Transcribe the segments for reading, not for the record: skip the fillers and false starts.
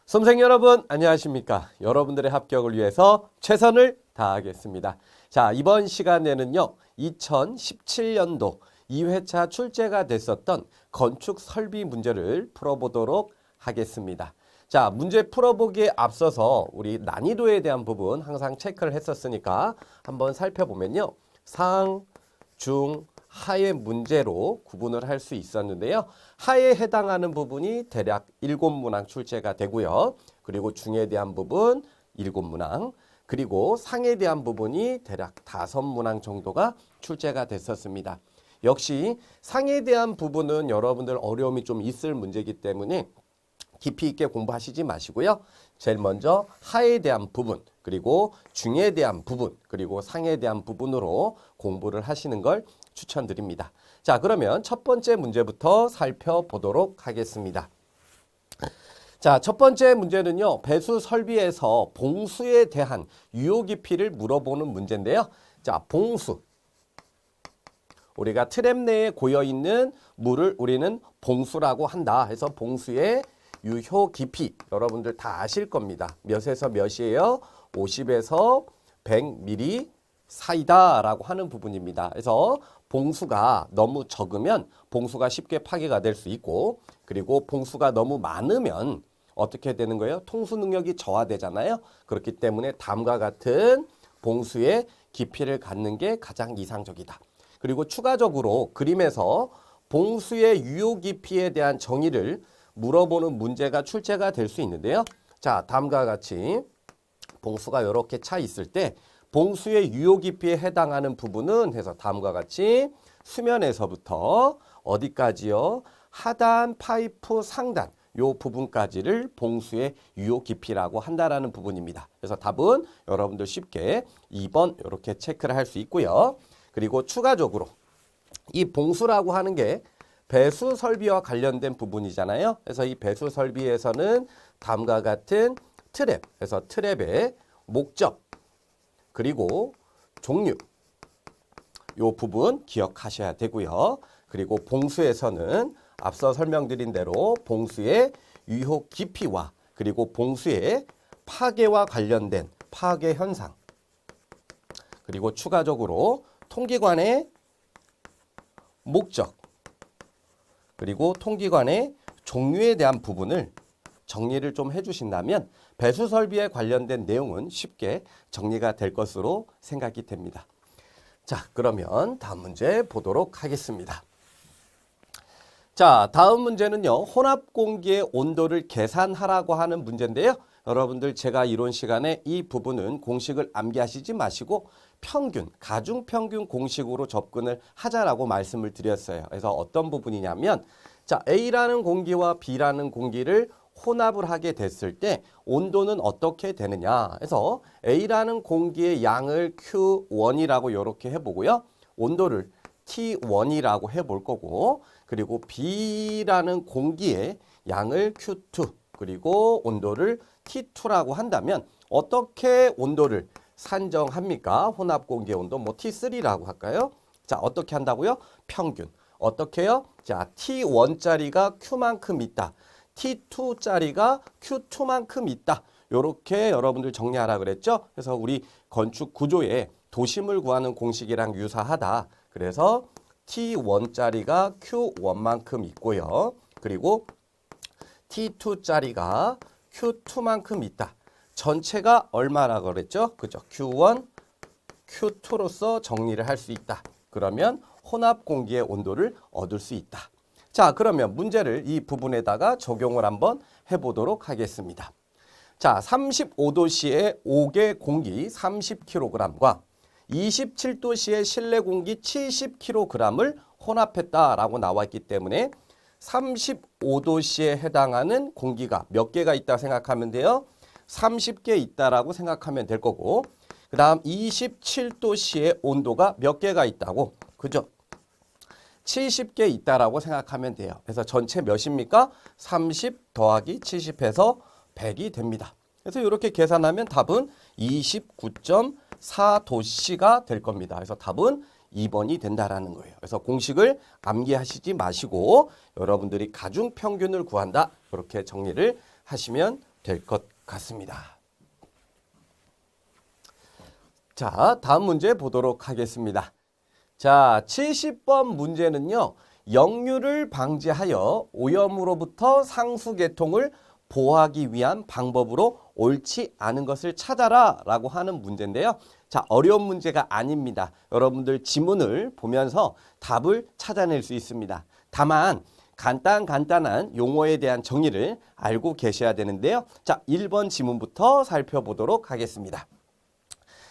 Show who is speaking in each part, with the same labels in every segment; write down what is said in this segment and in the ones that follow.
Speaker 1: 수험생 여러분 안녕하십니까? 여러분들의 합격을 위해서 최선을 다하겠습니다. 자, 이번 시간에는요. 2017년도 2회차 출제가 됐었던 건축 설비 문제를 풀어보도록 하겠습니다. 자, 문제 풀어보기에 앞서서 우리 난이도에 대한 부분 항상 체크를 했었으니까 한번 살펴보면요. 상, 중, 하의 문제로 구분을 할 수 있었는데요. 하에 해당하는 부분이 대략 7문항 출제가 되고요. 그리고 중에 대한 부분 7문항, 그리고 상에 대한 부분이 대략 5문항 정도가 출제가 됐었습니다. 역시 상에 대한 부분은 여러분들 어려움이 좀 있을 문제이기 때문에 깊이 있게 공부하시지 마시고요. 제일 먼저 하에 대한 부분, 그리고 중에 대한 부분, 그리고 상에 대한 부분으로 공부를 하시는 걸 추천드립니다. 자, 그러면 첫 번째 문제부터 살펴보도록 하겠습니다. 자, 첫 번째 문제는요. 배수 설비에서 봉수에 대한 유효 깊이를 물어보는 문제인데요. 자, 봉수. 우리가 트랩 내에 고여있는 물을 우리는 봉수라고 한다 해서 봉수의 유효 깊이 여러분들 다 아실 겁니다. 몇에서 몇이에요? 50에서 100ml 사이다 라고 하는 부분입니다. 그래서 봉수가 너무 적으면 봉수가 쉽게 파괴가 될 수 있고, 그리고 봉수가 너무 많으면 어떻게 되는 거예요? 통수 능력이 저하되잖아요. 그렇기 때문에 다음과 같은 봉수의 깊이를 갖는 게 가장 이상적이다. 그리고 추가적으로 그림에서 봉수의 유효 깊이에 대한 정의를 물어보는 문제가 출제가 될 수 있는데요. 자, 다음과 같이 봉수가 이렇게 차 있을 때 봉수의 유효 깊이에 해당하는 부분은 해서 다음과 같이 수면에서부터 어디까지요? 하단 파이프 상단 요 부분까지를 봉수의 유효 깊이라고 한다라는 부분입니다. 그래서 답은 여러분들 쉽게 2번 이렇게 체크를 할 수 있고요. 그리고 추가적으로 이 봉수라고 하는 게 배수 설비와 관련된 부분이잖아요. 그래서 이 배수 설비에서는 다음과 같은 트랩, 그래서 트랩의 목적, 그리고 종류, 이 부분 기억하셔야 되고요. 그리고 봉수에서는 앞서 설명드린 대로 봉수의 유효 깊이와 그리고 봉수의 파괴와 관련된 파괴 현상, 그리고 추가적으로 통기관의 목적, 그리고 통기관의 종류에 대한 부분을 정리를 좀 해주신다면 배수 설비에 관련된 내용은 쉽게 정리가 될 것으로 생각이 됩니다. 자, 그러면 다음 문제 보도록 하겠습니다. 자, 다음 문제는요. 혼합 공기의 온도를 계산하라고 하는 문제인데요. 여러분들 제가 이론 시간에 이 부분은 공식을 암기하시지 마시고 평균, 가중평균 공식으로 접근을 하자라고 말씀을 드렸어요. 그래서 어떤 부분이냐면 자, A라는 공기와 B라는 공기를 혼합을 하게 됐을 때 온도는 어떻게 되느냐 해서 A라는 공기의 양을 Q1이라고 이렇게 해보고요. 온도를 T1이라고 해볼 거고, 그리고 B라는 공기의 양을 Q2 그리고 온도를 T2라고 한다면 어떻게 온도를 산정합니까? 혼합 공기의 온도 뭐 T3라고 할까요? 자, 어떻게 한다고요? 평균. 어떻게 해요? 자, T1짜리가 Q만큼 있다. T2짜리가 Q2만큼 있다. 이렇게 여러분들 정리하라 그랬죠? 그래서 우리 건축 구조에 도심을 구하는 공식이랑 유사하다. 그래서 T1짜리가 Q1만큼 있고요. 그리고 T2짜리가 Q2만큼 있다. 전체가 얼마라 그랬죠? 그죠? Q1, Q2로서 정리를 할 수 있다. 그러면 혼합 공기의 온도를 얻을 수 있다. 자, 그러면 문제를 이 부분에다가 적용을 한번 해보도록 하겠습니다. 자, 35도씨의 5개 공기 30kg과 27도씨의 실내 공기 70kg을 혼합했다라고 나와 있기 때문에 35도씨에 해당하는 공기가 몇 개가 있다 생각하면 돼요? 30개 있다라고 생각하면 될 거고, 그 다음 27도씨의 온도가 몇 개가 있다고? 그죠? 70개 있다라고 생각하면 돼요. 그래서 전체 몇입니까? 30 더하기 70해서 100이 됩니다. 그래서 이렇게 계산하면 답은 29.4 4도씨가 될 겁니다. 그래서 답은 2번이 된다라는 거예요. 그래서 공식을 암기하시지 마시고 여러분들이 가중평균을 구한다. 이렇게 정리를 하시면 될 것 같습니다. 자, 다음 문제 보도록 하겠습니다. 자, 70번 문제는요. 역류를 방지하여 오염으로부터 상수계통을 보호하기 위한 방법으로 옳지 않은 것을 찾아라 라고 하는 문제인데요. 자, 어려운 문제가 아닙니다. 여러분들 지문을 보면서 답을 찾아낼 수 있습니다. 다만 간단한 용어에 대한 정의를 알고 계셔야 되는데요. 자, 1번 지문부터 살펴보도록 하겠습니다.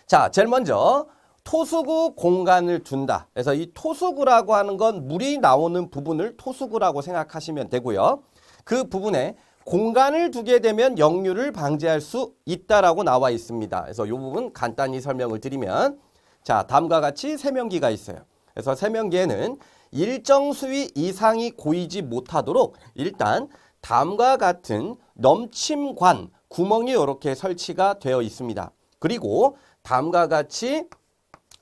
Speaker 1: 자, 제일 먼저 토수구 공간을 둔다. 그래서 이 토수구라고 하는 건 물이 나오는 부분을 토수구라고 생각하시면 되고요. 그 부분에 공간을 두게 되면 역류를 방지할 수 있다라고 나와 있습니다. 그래서 이 부분 간단히 설명을 드리면 자, 다음과 같이 세면기가 있어요. 그래서 세면기에는 일정 수위 이상이 고이지 못하도록 일단 다음과 같은 넘침관 구멍이 이렇게 설치가 되어 있습니다. 그리고 다음과 같이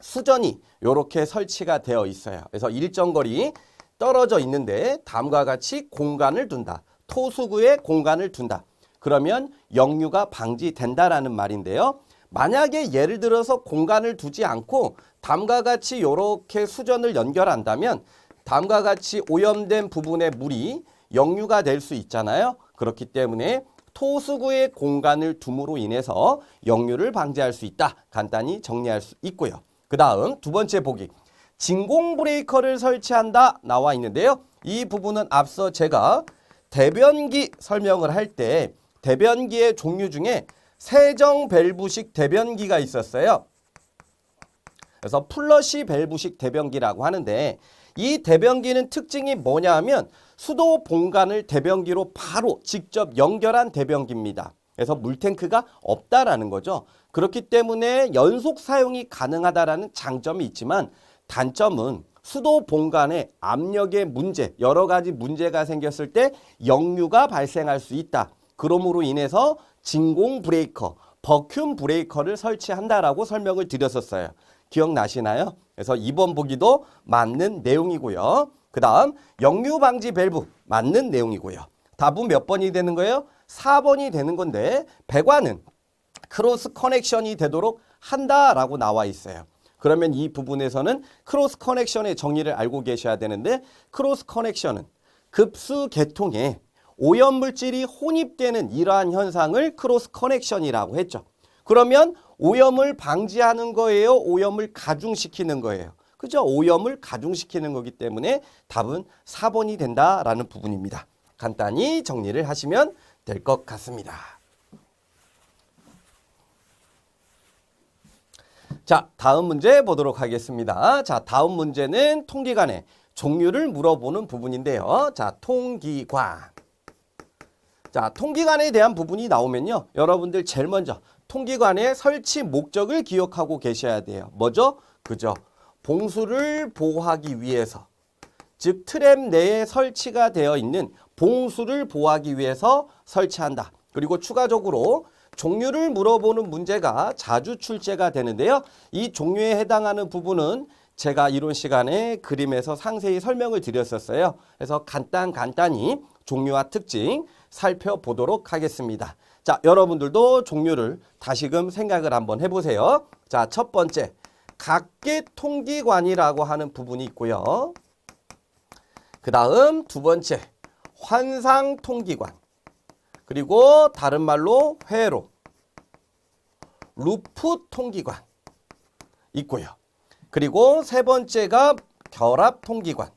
Speaker 1: 수전이 이렇게 설치가 되어 있어요. 그래서 일정 거리 떨어져 있는데 다음과 같이 공간을 둔다. 토수구에 공간을 둔다. 그러면 역류가 방지된다라는 말인데요. 만약에 예를 들어서 공간을 두지 않고 다음과 같이 이렇게 수전을 연결한다면 다음과 같이 오염된 부분의 물이 역류가 될 수 있잖아요. 그렇기 때문에 토수구에 공간을 둠으로 인해서 역류를 방지할 수 있다. 간단히 정리할 수 있고요. 그 다음 두 번째 보기. 진공 브레이커를 설치한다 나와 있는데요. 이 부분은 앞서 제가 대변기 설명을 할 때 대변기의 종류 중에 세정 밸브식 대변기가 있었어요. 그래서 플러시 밸브식 대변기라고 하는데 이 대변기는 특징이 뭐냐 하면 수도 본관을 대변기로 바로 직접 연결한 대변기입니다. 그래서 물탱크가 없다라는 거죠. 그렇기 때문에 연속 사용이 가능하다라는 장점이 있지만 단점은 수도 본관에 압력의 문제, 여러 가지 문제가 생겼을 때 역류가 발생할 수 있다. 그러므로 인해서 진공 브레이커, 버큐um 브레이커를 설치한다라고 설명을 드렸었어요. 기억나시나요? 그래서 2번 보기도 맞는 내용이고요. 그 다음 역류 방지 밸브 맞는 내용이고요. 답은 몇 번이 되는 거예요? 4번이 되는 건데 배관은 크로스 커넥션이 되도록 한다라고 나와 있어요. 그러면 이 부분에서는 크로스 커넥션의 정의를 알고 계셔야 되는데 크로스 커넥션은 급수 계통에 오염물질이 혼입되는 이러한 현상을 크로스 커넥션이라고 했죠. 그러면 오염을 방지하는 거예요? 오염을 가중시키는 거예요? 그죠? 오염을 가중시키는 거기 때문에 답은 4번이 된다라는 부분입니다. 간단히 정리를 하시면 될 것 같습니다. 자, 다음 문제 보도록 하겠습니다. 자, 다음 문제는 통기관의 종류를 물어보는 부분인데요. 자, 통기관. 자, 통기관에 대한 부분이 나오면요. 여러분들 제일 먼저 통기관의 설치 목적을 기억하고 계셔야 돼요. 뭐죠? 그죠? 봉수를 보호하기 위해서, 즉 트랩 내에 설치가 되어 있는 봉수를 보호하기 위해서 설치한다. 그리고 추가적으로 종류를 물어보는 문제가 자주 출제가 되는데요. 이 종류에 해당하는 부분은 제가 이론 시간에 그림에서 상세히 설명을 드렸었어요. 그래서 간단히 종류와 특징 살펴보도록 하겠습니다. 자, 여러분들도 종류를 다시금 생각을 한번 해보세요. 자, 첫 번째 각계 통기관이라고 하는 부분이 있고요. 그 다음 두 번째 환상 통기관. 그리고 다른 말로 회로, 루프 통기관 있고요. 그리고 세 번째가 결합 통기관.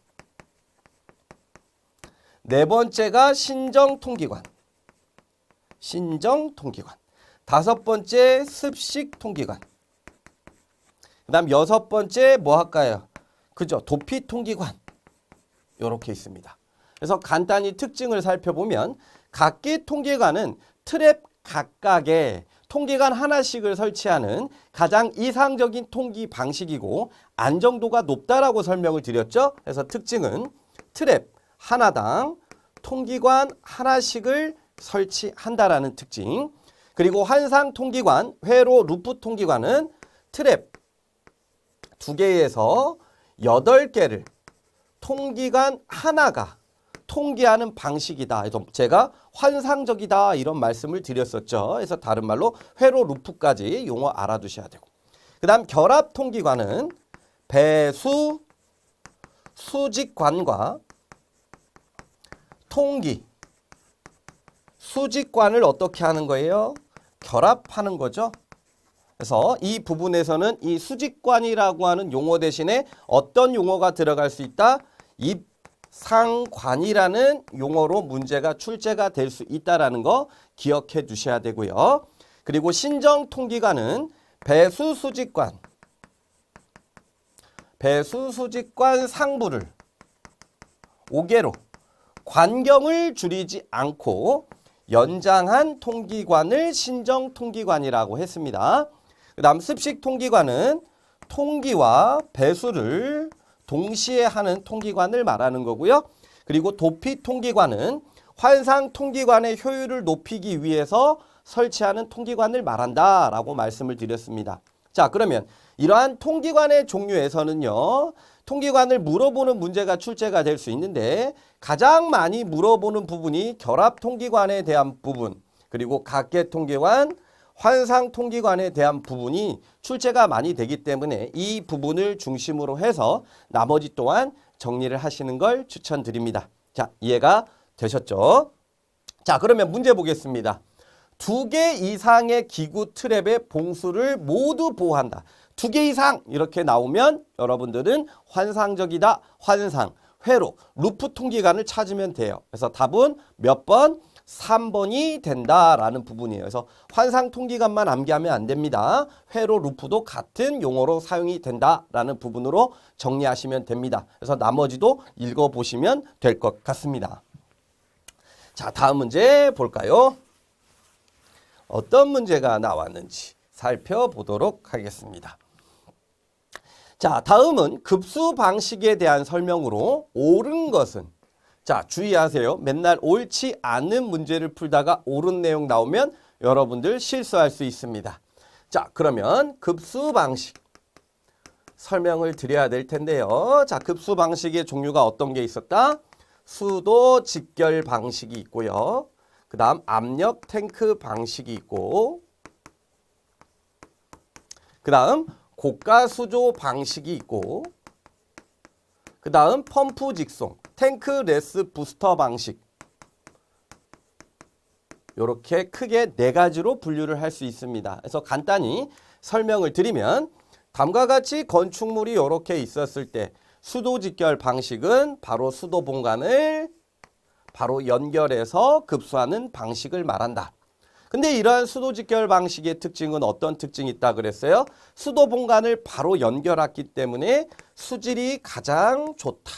Speaker 1: 네 번째가 신정 통기관. 다섯 번째 습식 통기관. 그 다음 여섯 번째 뭐 할까요? 그죠? 도피 통기관. 이렇게 있습니다. 그래서 간단히 특징을 살펴보면 각기 통기관은 트랩 각각에 통기관 하나씩을 설치하는 가장 이상적인 통기 방식이고 안정도가 높다라고 설명을 드렸죠. 그래서 특징은 트랩 하나당 통기관 하나씩을 설치한다라는 특징. 그리고 환상 통기관, 회로 루프 통기관은 트랩 2개에서 8개를 통기관 하나가 통기하는 방식이다. 그래서 제가 환상적이다 이런 말씀을 드렸었죠. 그래서 다른 말로 회로 루프까지 용어 알아두셔야 되고. 그 다음 결합 통기관은 배수 수직관과 통기 수직관을 어떻게 하는 거예요? 결합하는 거죠. 그래서 이 부분에서는 이 수직관이라고 하는 용어 대신에 어떤 용어가 들어갈 수 있다? 입상관이라는 용어로 문제가 출제가 될 수 있다는 거 기억해 두셔야 되고요. 그리고 신정통기관은 배수수직관 상부를 5개로 관경을 줄이지 않고 연장한 통기관을 신정통기관이라고 했습니다. 그 다음 습식통기관은 통기와 배수를 동시에 하는 통기관을 말하는 거고요. 그리고 도피통기관은 환상통기관의 효율을 높이기 위해서 설치하는 통기관을 말한다라고 말씀을 드렸습니다. 자, 그러면 이러한 통기관의 종류에서는요. 통기관을 물어보는 문제가 출제가 될 수 있는데 가장 많이 물어보는 부분이 결합통기관에 대한 부분 그리고 각계통기관, 환상통기관에 대한 부분이 출제가 많이 되기 때문에 이 부분을 중심으로 해서 나머지 또한 정리를 하시는 걸 추천드립니다. 자, 이해가 되셨죠? 자, 그러면 문제 보겠습니다. 2개 이상의 기구 트랩의 봉수를 모두 보호한다. 2개 이상 이렇게 나오면 여러분들은 환상적이다, 환상, 회로, 루프 통기관을 찾으면 돼요. 그래서 답은 몇 번? 3번이 된다라는 부분이에요. 그래서 환상 통기관만 암기하면 안 됩니다. 회로, 루프도 같은 용어로 사용이 된다라는 부분으로 정리하시면 됩니다. 그래서 나머지도 읽어보시면 될 것 같습니다. 자, 다음 문제 볼까요? 어떤 문제가 나왔는지 살펴보도록 하겠습니다. 자, 다음은 급수 방식에 대한 설명으로 옳은 것은 자, 주의하세요. 맨날 옳지 않은 문제를 풀다가 옳은 내용 나오면 여러분들 실수할 수 있습니다. 자, 그러면 급수 방식 설명을 드려야 될 텐데요. 자, 급수 방식의 종류가 어떤 게 있었다? 수도 직결 방식이 있고요. 그 다음 압력 탱크 방식이 있고 그 다음 고가 수조 방식이 있고 그 다음 펌프 직송, 탱크 레스 부스터 방식 이렇게 크게 4가지로 분류를 할 수 있습니다. 그래서 간단히 설명을 드리면 다음과 같이 건축물이 이렇게 있었을 때 수도 직결 방식은 바로 수도 본관을 바로 연결해서 급수하는 방식을 말한다. 근데 이러한 수도 직결 방식의 특징은 어떤 특징이 있다 그랬어요? 수도 본관을 바로 연결했기 때문에 수질이 가장 좋다.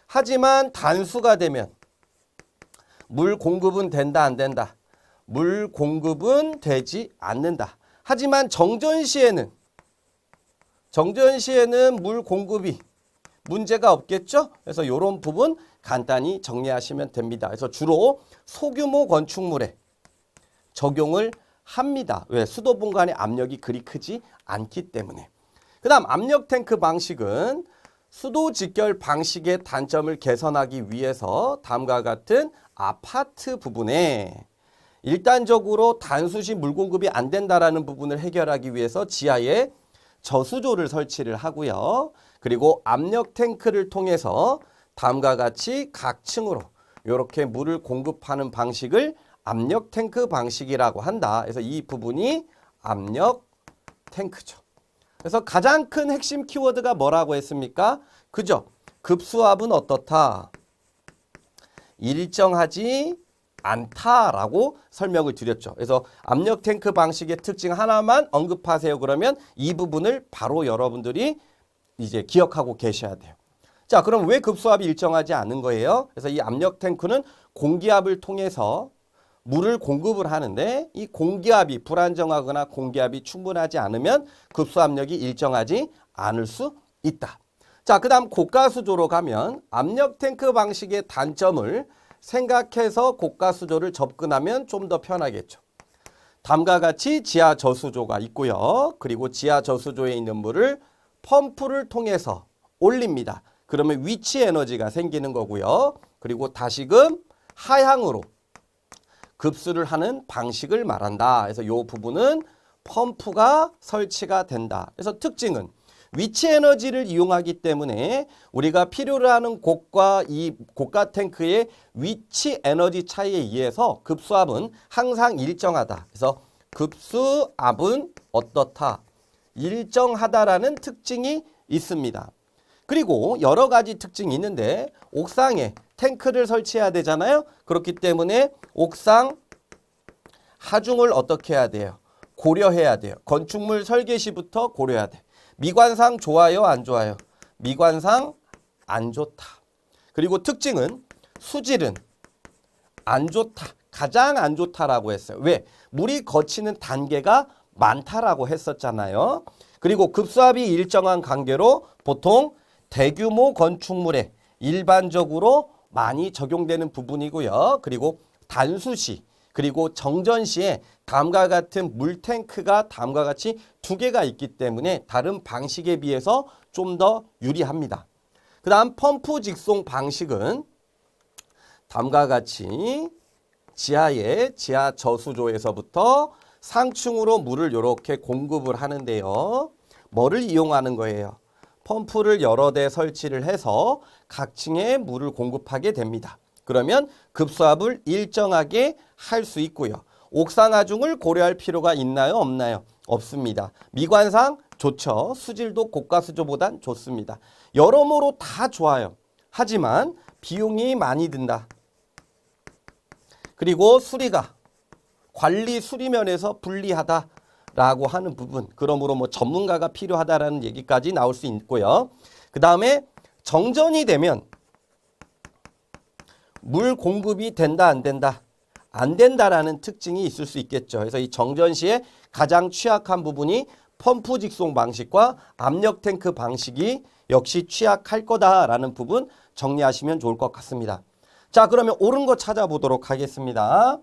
Speaker 1: 하지만 단수가 되면 물 공급은 된다 안 된다? 물 공급은 되지 않는다. 하지만 정전시에는 물 공급이 문제가 없겠죠? 그래서 이런 부분 간단히 정리하시면 됩니다. 그래서 주로 소규모 건축물에 적용을 합니다. 왜? 수도 본관의 압력이 그리 크지 않기 때문에. 그 다음 압력 탱크 방식은 수도 직결 방식의 단점을 개선하기 위해서 다음과 같은 아파트 부분에 일단적으로 단수시 물 공급이 안 된다라는 부분을 해결하기 위해서 지하에 저수조를 설치를 하고요. 그리고 압력 탱크를 통해서 다음과 같이 각 층으로 이렇게 물을 공급하는 방식을 압력 탱크 방식이라고 한다. 그래서 이 부분이 압력 탱크죠. 그래서 가장 큰 핵심 키워드가 뭐라고 했습니까? 그죠? 급수압은 어떻다? 일정하지 않다라고 설명을 드렸죠. 그래서 압력 탱크 방식의 특징 하나만 언급하세요. 그러면 이 부분을 바로 여러분들이 이제 기억하고 계셔야 돼요. 자, 그럼 왜 급수압이 일정하지 않은 거예요? 그래서 이 압력 탱크는 공기압을 통해서 물을 공급을 하는데 이 공기압이 불안정하거나 공기압이 충분하지 않으면 급수압력이 일정하지 않을 수 있다. 자, 그 다음 고가수조로 가면 압력 탱크 방식의 단점을 생각해서 고가수조를 접근하면 좀 더 편하겠죠. 다음과 같이 지하 저수조가 있고요. 그리고 지하 저수조에 있는 물을 펌프를 통해서 올립니다. 그러면 위치 에너지가 생기는 거고요. 그리고 다시금 하향으로 급수를 하는 방식을 말한다. 그래서 이 부분은 펌프가 설치가 된다. 그래서 특징은 위치 에너지를 이용하기 때문에 우리가 필요로 하는 곳과 이 고가 탱크의 위치 에너지 차이에 의해서 급수압은 항상 일정하다. 그래서 급수압은 어떻다? 일정하다라는 특징이 있습니다. 그리고 여러 가지 특징이 있는데 옥상에 탱크를 설치해야 되잖아요. 그렇기 때문에 옥상 하중을 어떻게 해야 돼요? 고려해야 돼요. 건축물 설계 시부터 고려해야 돼. 미관상 좋아요, 안 좋아요? 미관상 안 좋다. 그리고 특징은 수질은 안 좋다. 가장 안 좋다라고 했어요. 왜? 물이 거치는 단계가 많다라고 했었잖아요. 그리고 급수압이 일정한 관계로 보통 대규모 건축물에 일반적으로 많이 적용되는 부분이고요. 그리고 단수시 그리고 정전시에 다음과 같은 물탱크가 다음과 같이 두 개가 있기 때문에 다른 방식에 비해서 좀 더 유리합니다. 그 다음 펌프 직송 방식은 다음과 같이 지하의 지하 저수조에서부터 상층으로 물을 이렇게 공급을 하는데요. 뭐를 이용하는 거예요? 펌프를 여러 대 설치를 해서 각 층에 물을 공급하게 됩니다. 그러면 급수압을 일정하게 할 수 있고요. 옥상 하중을 고려할 필요가 있나요? 없나요? 없습니다. 미관상 좋죠. 수질도 고가 수조보단 좋습니다. 여러모로 다 좋아요. 하지만 비용이 많이 든다. 그리고 수리가 관리 수리면에서 불리하다라고 하는 부분. 그러므로 뭐 전문가가 필요하다라는 얘기까지 나올 수 있고요. 그 다음에 정전이 되면 물 공급이 된다 안 된다? 안 된다라는 특징이 있을 수 있겠죠. 그래서 이 정전 시에 가장 취약한 부분이 펌프 직송 방식과 압력 탱크 방식이 역시 취약할 거다라는 부분 정리하시면 좋을 것 같습니다. 자, 그러면 옳은 거 찾아보도록 하겠습니다.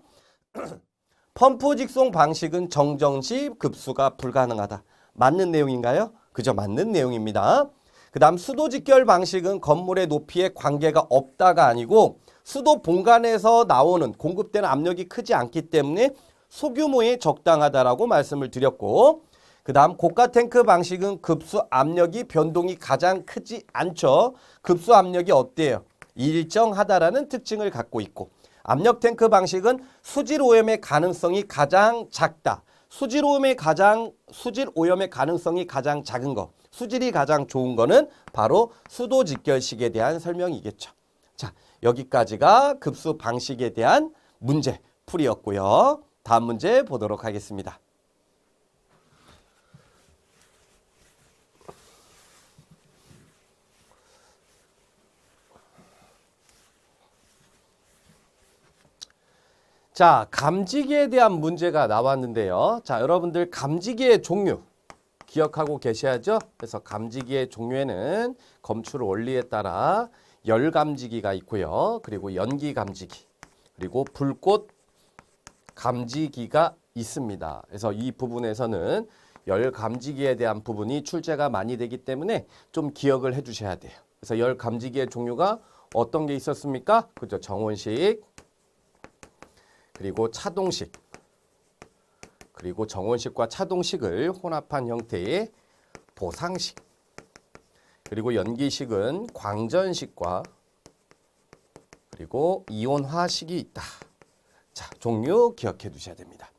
Speaker 1: 펌프 직송 방식은 정전 시 급수가 불가능하다. 맞는 내용인가요? 그죠? 맞는 내용입니다. 그 다음 수도 직결 방식은 건물의 높이에 관계가 없다가 아니고 수도 본관에서 나오는 공급되는 압력이 크지 않기 때문에 소규모에 적당하다라고 말씀을 드렸고, 그 다음 고가 탱크 방식은 급수 압력이 변동이 가장 크지 않죠. 급수 압력이 어때요? 일정하다라는 특징을 갖고 있고, 압력 탱크 방식은 수질 오염의 가능성이 가장 작다. 수질 오염의 가능성이 가장 작은 거, 수질이 가장 좋은 거는 바로 수도 직결식에 대한 설명이겠죠. 자, 여기까지가 급수 방식에 대한 문제 풀이였고요. 다음 문제 보도록 하겠습니다. 자, 감지기에 대한 문제가 나왔는데요. 자, 여러분들 감지기의 종류 기억하고 계셔야죠. 그래서 감지기의 종류에는 검출 원리에 따라 열 감지기가 있고요. 그리고 연기 감지기, 그리고 불꽃 감지기가 있습니다. 그래서 이 부분에서는 열 감지기에 대한 부분이 출제가 많이 되기 때문에 좀 기억을 해 주셔야 돼요. 그래서 열 감지기의 종류가 어떤 게 있었습니까? 그죠? 정원식, 그리고 차동식, 그리고 정원식과 차동식을 혼합한 형태의 보상식, 그리고 연기식은 광전식과 그리고 이온화식이 있다. 자, 종류 기억해 두셔야 됩니다.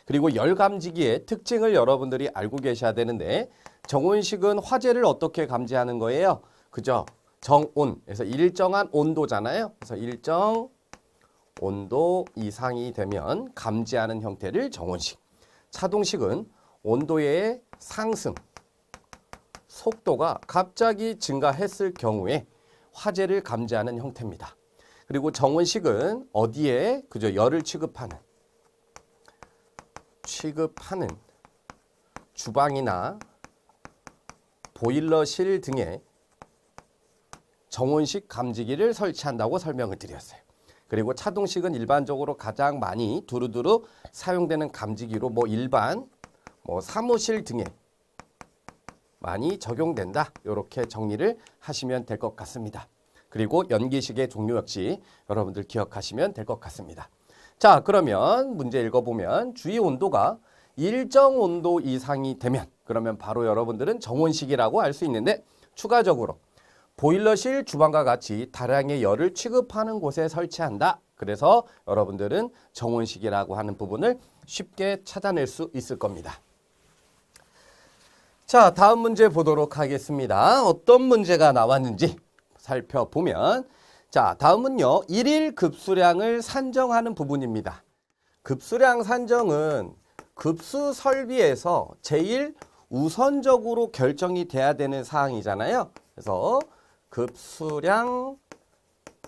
Speaker 1: 그리고 열감지기의 특징을 여러분들이 알고 계셔야 되는데, 정온식은 화재를 어떻게 감지하는 거예요? 그죠? 정온, 그래서 일정한 온도잖아요. 그래서 일정 온도 이상이 되면 감지하는 형태를 정온식. 차동식은 온도의 상승, 속도가 갑자기 증가했을 경우에 화재를 감지하는 형태입니다. 그리고 정온식은 어디에 그죠? 열을 취급하는 주방이나 보일러실 등에 정온식 감지기를 설치한다고 설명을 드렸어요. 그리고 차동식은 일반적으로 가장 많이 두루두루 사용되는 감지기로 일반 사무실 등에 많이 적용된다. 이렇게 정리를 하시면 될 것 같습니다. 그리고 연기식의 종류 역시 여러분들 기억하시면 될 것 같습니다. 자, 그러면 문제 읽어보면 주위 온도가 일정 온도 이상이 되면 그러면 바로 여러분들은 정온식이라고 알 수 있는데 추가적으로 보일러실 주방과 같이 다량의 열을 취급하는 곳에 설치한다. 그래서 여러분들은 정온식이라고 하는 부분을 쉽게 찾아낼 수 있을 겁니다. 자, 다음 문제 보도록 하겠습니다. 어떤 문제가 나왔는지 살펴보면 자, 다음은요. 일일 급수량을 산정하는 부분입니다. 급수량 산정은 급수 설비에서 제일 우선적으로 결정이 돼야 되는 사항이잖아요. 그래서 급수량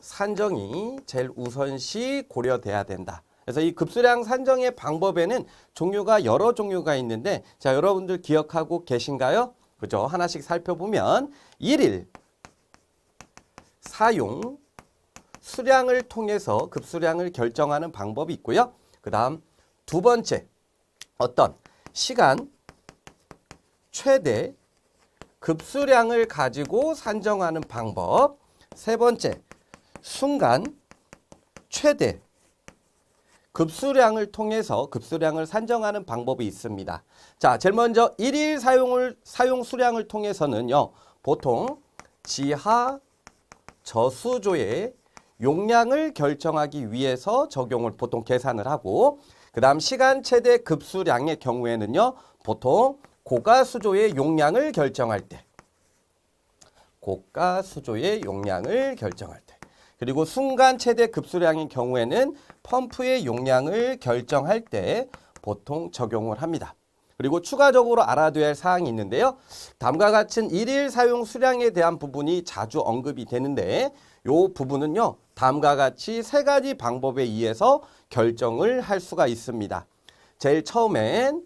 Speaker 1: 산정이 제일 우선시 고려돼야 된다. 그래서 이 급수량 산정의 방법에는 종류가 여러 종류가 있는데 자, 여러분들 기억하고 계신가요? 그죠? 하나씩 살펴보면 일일 사용 수량을 통해서 급수량을 결정하는 방법이 있고요. 그 다음 두 번째 어떤 시간 최대 급수량을 가지고 산정하는 방법. 세 번째 순간 최대 급수량을 통해서 급수량을 산정하는 방법이 있습니다. 자, 제일 먼저 일일 사용 수량을 통해서는요. 보통 지하 저수조의 용량을 결정하기 위해서 적용을 보통 계산을 하고 그 다음 시간 최대 급수량의 경우에는요. 보통 고가수조의 용량을 결정할 때 고가수조의 용량을 결정할 때 그리고 순간 최대 급수량의 경우에는 펌프의 용량을 결정할 때 보통 적용을 합니다. 그리고 추가적으로 알아둬야 할 사항이 있는데요. 다음과 같은 일일 사용 수량에 대한 부분이 자주 언급이 되는데 이 부분은요. 다음과 같이 세 가지 방법에 의해서 결정을 할 수가 있습니다. 제일 처음엔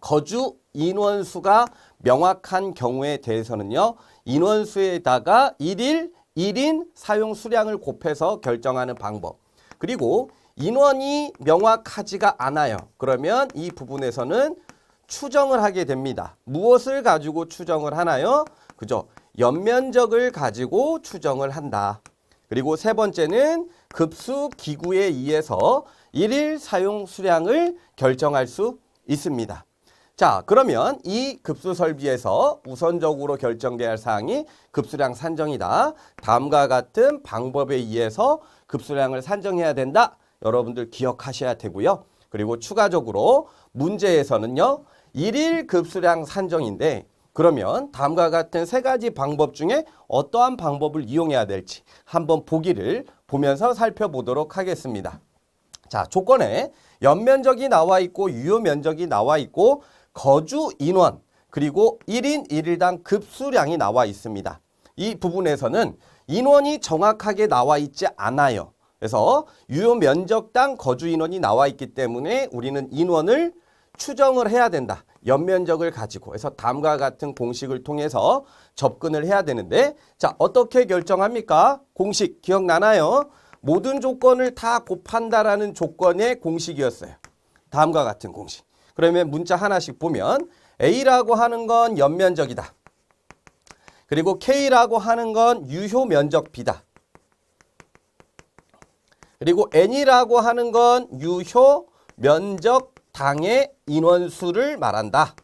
Speaker 1: 거주 인원수가 명확한 경우에 대해서는요. 인원수에다가 1인 사용 수량을 곱해서 결정하는 방법. 그리고 인원이 명확하지가 않아요. 그러면 이 부분에서는 추정을 하게 됩니다. 무엇을 가지고 추정을 하나요? 그죠? 연면적을 가지고 추정을 한다. 그리고 세 번째는 급수 기구에 의해서 일일 사용 수량을 결정할 수 있습니다. 자, 그러면 이 급수 설비에서 우선적으로 결정돼야 할 사항이 급수량 산정이다. 다음과 같은 방법에 의해서 급수량을 산정해야 된다. 여러분들 기억하셔야 되고요. 그리고 추가적으로 문제에서는요. 일일 급수량 산정인데 그러면 다음과 같은 세 가지 방법 중에 어떠한 방법을 이용해야 될지 한번 보기를 보면서 살펴보도록 하겠습니다. 자, 조건에 연면적이 나와 있고 유효면적이 나와 있고 거주 인원 그리고 1인 1일당 급수량이 나와 있습니다. 이 부분에서는 인원이 정확하게 나와 있지 않아요. 그래서 유효면적당 거주 인원이 나와 있기 때문에 우리는 인원을 추정을 해야 된다. 연면적을 가지고 해서 다음과 같은 공식을 통해서 접근을 해야 되는데 자, 어떻게 결정합니까? 공식 기억나나요? 모든 조건을 다 곱한다라는 조건의 공식이었어요. 다음과 같은 공식. 그러면 문자 하나씩 보면 A라고 하는 건 연면적이다. 그리고 K라고 하는 건 유효 면적 B다. 그리고 N이라고 하는 건 유효 면적 당의 인원수를 말한다.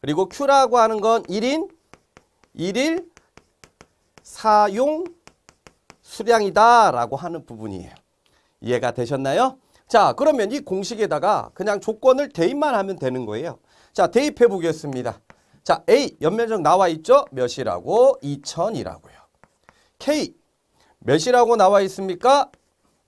Speaker 1: 그리고 Q라고 하는 건 1인 1일 사용 수량이다 라고 하는 부분이에요. 이해가 되셨나요? 자, 그러면 이 공식에다가 그냥 조건을 대입만 하면 되는 거예요. 자, 대입해 보겠습니다. 자, A 연면적 나와 있죠? 몇이라고? 2000이라고요. K 몇이라고 나와 있습니까?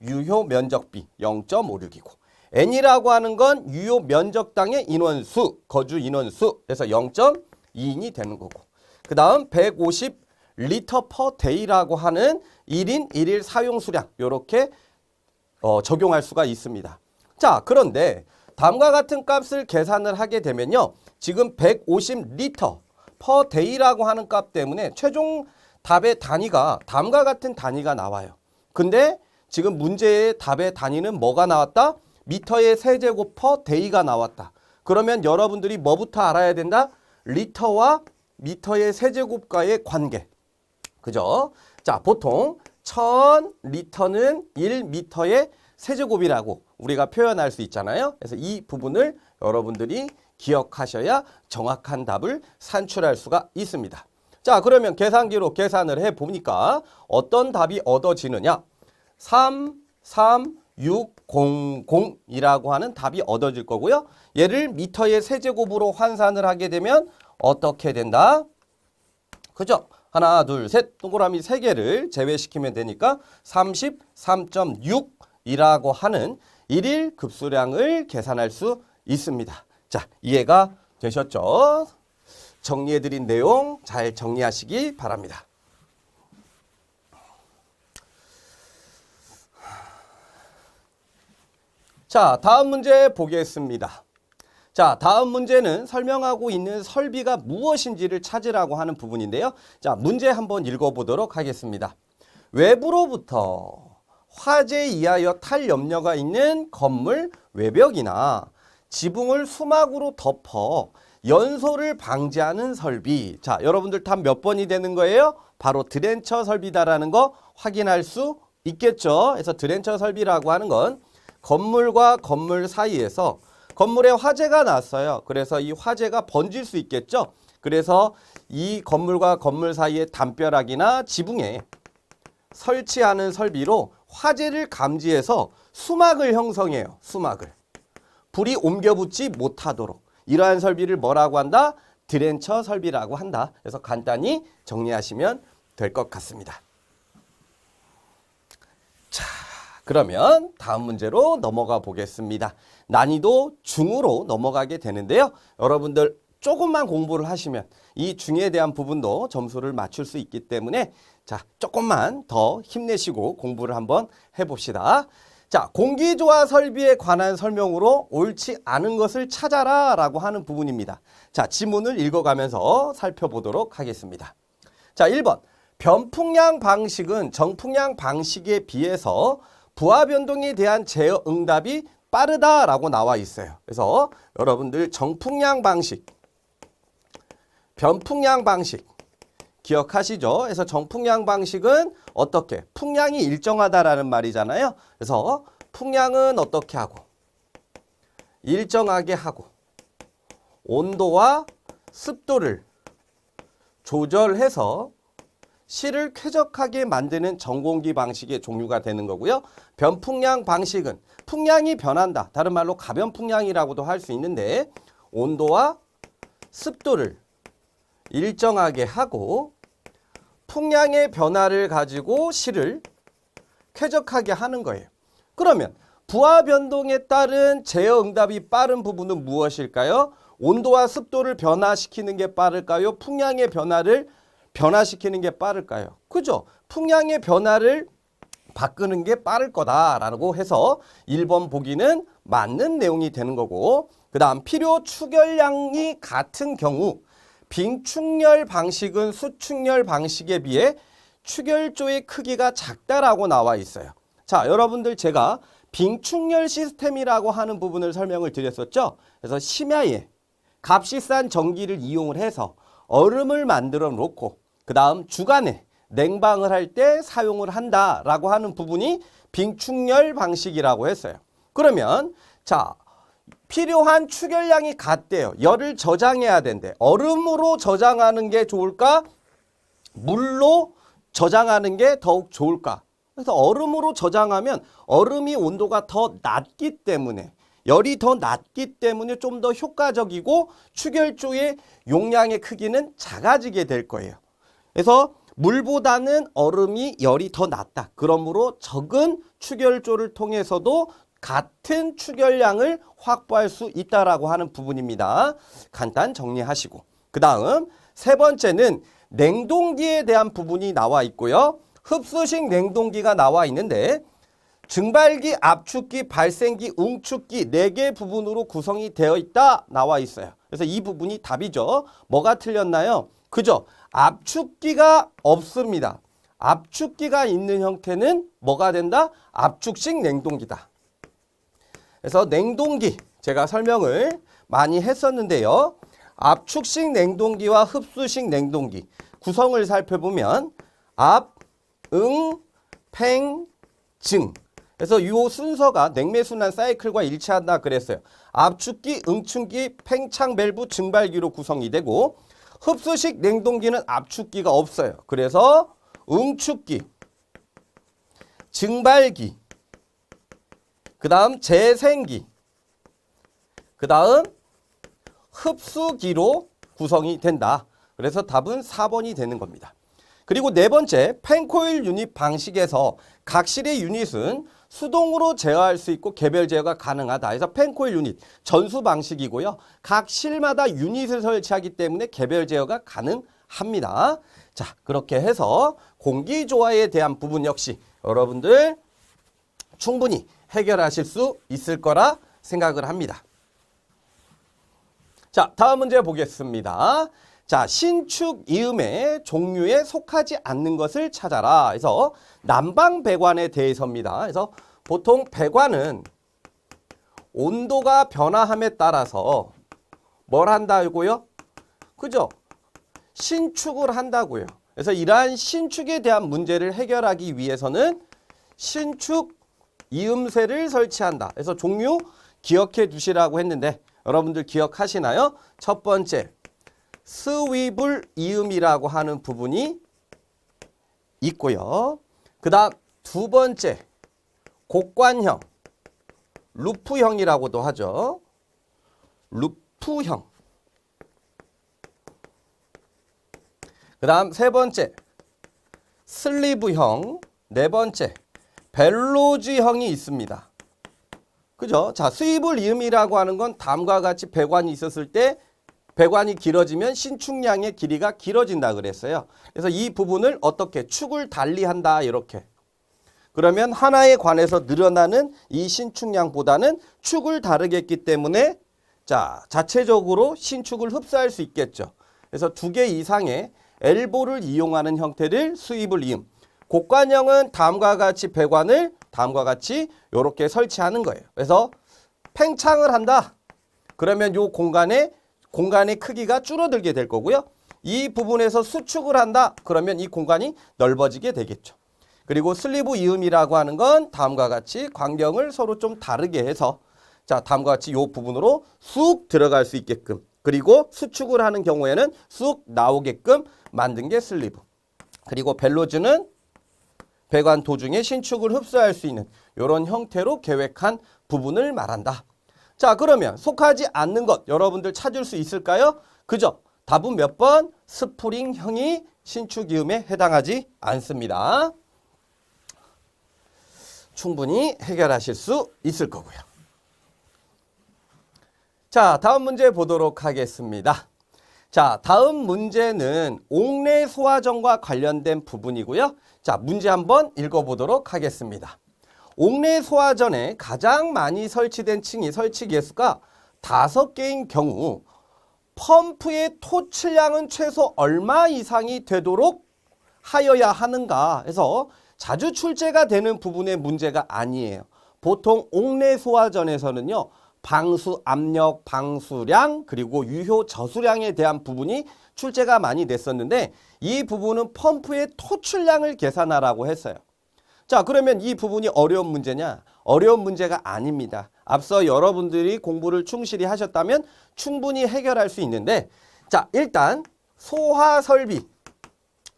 Speaker 1: 유효 면적 B 0.56이고 N이라고 하는 건 유효 면적당의 인원수, 거주 인원수 그래서 0.2인이 되는 거고 그 다음 150리터 per day라고 하는 1인 1일 사용 수량 이렇게 적용할 수가 있습니다. 자, 그런데 다음과 같은 값을 계산을 하게 되면요. 지금 150리터 per day라고 하는 값 때문에 최종 답의 단위가 다음과 같은 단위가 나와요. 근데 지금 문제의 답의 단위는 뭐가 나왔다? 미터의 세제곱 퍼 데이가 나왔다. 그러면 여러분들이 뭐부터 알아야 된다? 리터와 미터의 세제곱과의 관계. 그죠? 자, 보통 1000리터는 1미터의 세제곱이라고 우리가 표현할 수 있잖아요. 그래서 이 부분을 여러분들이 기억하셔야 정확한 답을 산출할 수가 있습니다. 자, 그러면 계산기로 계산을 해보니까 어떤 답이 얻어지느냐? 33600이라고 하는 답이 얻어질 거고요. 얘를 미터의 세제곱으로換算을 하게 되면 어떻게 된다? 그죠? 하나, 둘, 셋, 동그라미 3개를 제외시키면 되니까 33.6이라고 하는 일일 급수량을 계산할 수 있습니다. 자, 이해가 되셨죠? 정리해드린 내용 잘 정리하시기 바랍니다. 자, 다음 문제 보겠습니다. 자, 다음 문제는 설명하고 있는 설비가 무엇인지를 찾으라고 하는 부분인데요. 자, 문제 한번 읽어보도록 하겠습니다. 외부로부터 화재에 의하여 탈 염려가 있는 건물 외벽이나 지붕을 수막으로 덮어 연소를 방지하는 설비. 자, 여러분들 답 몇 번이 되는 거예요? 바로 드렌처 설비다라는 거 확인할 수 있겠죠. 그래서 드렌처 설비라고 하는 건 건물과 건물 사이에서 건물에 화재가 났어요. 그래서 이 화재가 번질 수 있겠죠. 그래서 이 건물과 건물 사이의 담벼락이나 지붕에 설치하는 설비로 화재를 감지해서 수막을 형성해요. 수막을. 불이 옮겨붙지 못하도록. 이러한 설비를 뭐라고 한다? 드렌처 설비라고 한다. 그래서 간단히 정리하시면 될 것 같습니다. 자, 그러면 다음 문제로 넘어가 보겠습니다. 난이도 중으로 넘어가게 되는데요. 여러분들 조금만 공부를 하시면 이 중에 대한 부분도 점수를 맞출 수 있기 때문에 자, 조금만 더 힘내시고 공부를 한번 해봅시다. 자, 공기조화 설비에 관한 설명으로 옳지 않은 것을 찾아라 라고 하는 부분입니다. 자, 지문을 읽어가면서 살펴보도록 하겠습니다. 자, 1번. 변풍량 방식은 정풍량 방식에 비해서 부하 변동에 대한 제어 응답이 빠르다라고 나와 있어요. 그래서 여러분들 정풍량 방식, 변풍량 방식 기억하시죠? 그래서 정풍량 방식은 어떻게? 풍량이 일정하다라는 말이잖아요. 그래서 풍량은 어떻게 하고? 일정하게 하고 온도와 습도를 조절해서 실을 쾌적하게 만드는 전공기 방식의 종류가 되는 거고요. 변풍량 방식은 풍량이 변한다. 다른 말로 가변풍량이라고도 할 수 있는데 온도와 습도를 일정하게 하고 풍량의 변화를 가지고 실을 쾌적하게 하는 거예요. 그러면 부하 변동에 따른 제어 응답이 빠른 부분은 무엇일까요? 온도와 습도를 변화시키는 게 빠를까요? 풍량의 변화를 변화시키는 게 빠를까요? 그죠? 풍량의 변화를 바꾸는 게 빠를 거다라고 해서 1번 보기는 맞는 내용이 되는 거고, 그 다음 필요 축열량이 같은 경우 빙축열 방식은 수축열 방식에 비해 축열조의 크기가 작다라고 나와 있어요. 자, 여러분들 제가 빙축열 시스템이라고 하는 부분을 설명을 드렸었죠. 그래서 심야에 값이 싼 전기를 이용을 해서 얼음을 만들어 놓고 그 다음 주간에 냉방을 할 때 사용을 한다라고 하는 부분이 빙축열 방식이라고 했어요. 그러면 자, 필요한 축열량이 같대요. 열을 저장해야 된대. 얼음으로 저장하는 게 좋을까? 물로 저장하는 게 더욱 좋을까? 그래서 얼음으로 저장하면 얼음이 온도가 더 낮기 때문에 열이 더 낮기 때문에 좀 더 효과적이고 축열조의 용량의 크기는 작아지게 될 거예요. 그래서 물보다는 얼음이 열이 더 낮다. 그러므로 적은 축열조를 통해서도 같은 축열량을 확보할 수 있다라고 하는 부분입니다. 간단 정리하시고. 그 다음 세 번째는 냉동기에 대한 부분이 나와 있고요. 흡수식 냉동기가 나와 있는데 증발기, 압축기, 발생기, 응축기 4개 부분으로 구성이 되어 있다 나와 있어요. 그래서 이 부분이 답이죠. 뭐가 틀렸나요? 그죠? 압축기가 없습니다. 압축기가 있는 형태는 뭐가 된다? 압축식 냉동기다. 그래서 냉동기 제가 설명을 많이 했었는데요. 압축식 냉동기와 흡수식 냉동기 구성을 살펴보면 압, 응, 팽, 증. 그래서 이 순서가 냉매순환 사이클과 일치한다 그랬어요. 압축기, 응축기, 팽창 밸브, 증발기로 구성이 되고 흡수식 냉동기는 압축기가 없어요. 그래서 응축기, 증발기, 그 다음 재생기, 그 다음 흡수기로 구성이 된다. 그래서 답은 4번이 되는 겁니다. 그리고 네 번째, 펜코일 유닛 방식에서 각 실의 유닛은 수동으로 제어할 수 있고 개별 제어가 가능하다. 그래서 펜코일 유닛 전수 방식이고요. 각 실마다 유닛을 설치하기 때문에 개별 제어가 가능합니다. 자, 그렇게 해서 공기 조화에 대한 부분 역시 여러분들 충분히 해결하실 수 있을 거라 생각을 합니다. 자, 다음 문제 보겠습니다. 자, 신축 이음의 종류에 속하지 않는 것을 찾아라. 그래서 난방 배관에 대해서입니다. 그래서 보통 배관은 온도가 변화함에 따라서 뭘 한다고요? 그죠? 신축을 한다고요. 그래서 이러한 신축에 대한 문제를 해결하기 위해서는 신축 이음새를 설치한다. 그래서 종류 기억해 두시라고 했는데 여러분들 기억하시나요? 첫 번째, 스위블 이음이라고 하는 부분이 있고요. 그 다음 두 번째, 곡관형, 루프형이라고도 하죠. 루프형. 그 다음 세 번째, 슬리브형. 네 번째, 벨로즈형이 있습니다. 그죠? 자, 스위블 이음이라고 하는 건 다음과 같이 배관이 있었을 때 배관이 길어지면 신축량의 길이가 길어진다 그랬어요. 그래서 이 부분을 어떻게 축을 달리한다 이렇게. 그러면 하나에 관해서 늘어나는 이 신축량보다는 축을 다르게 했기 때문에 자, 자체적으로 신축을 흡수할 수 있겠죠. 그래서 2개 이상의 엘보를 이용하는 형태를 스위블 이음. 곡관형은 다음과 같이 배관을 다음과 같이 이렇게 설치하는 거예요. 그래서 팽창을 한다. 그러면 이 공간의 크기가 줄어들게 될 거고요. 이 부분에서 수축을 한다. 그러면 이 공간이 넓어지게 되겠죠. 그리고 슬리브 이음이라고 하는 건 다음과 같이 광경을 서로 좀 다르게 해서 자, 다음과 같이 이 부분으로 쑥 들어갈 수 있게끔 그리고 수축을 하는 경우에는 쑥 나오게끔 만든 게 슬리브. 그리고 벨로즈는 배관 도중에 신축을 흡수할 수 있는 이런 형태로 계획한 부분을 말한다. 자, 그러면 속하지 않는 것 여러분들 찾을 수 있을까요? 그죠? 답은 몇 번? 스프링형이 신축이음에 해당하지 않습니다. 충분히 해결하실 수 있을 거고요. 자, 다음 문제 보도록 하겠습니다. 자, 다음 문제는 옥내 소화전과 관련된 부분이고요. 자, 문제 한번 읽어보도록 하겠습니다. 옥내 소화전에 가장 많이 설치된 층이 설치 개수가 5개인 경우 펌프의 토출량은 최소 얼마 이상이 되도록 하여야 하는가 해서 자주 출제가 되는 부분의 문제가 아니에요. 보통 옥내 소화전에서는요. 방수 압력, 방수량, 그리고 유효 저수량에 대한 부분이 출제가 많이 됐었는데 이 부분은 펌프의 토출량을 계산하라고 했어요. 자, 그러면 이 부분이 어려운 문제냐? 어려운 문제가 아닙니다. 앞서 여러분들이 공부를 충실히 하셨다면 충분히 해결할 수 있는데 자, 일단 소화설비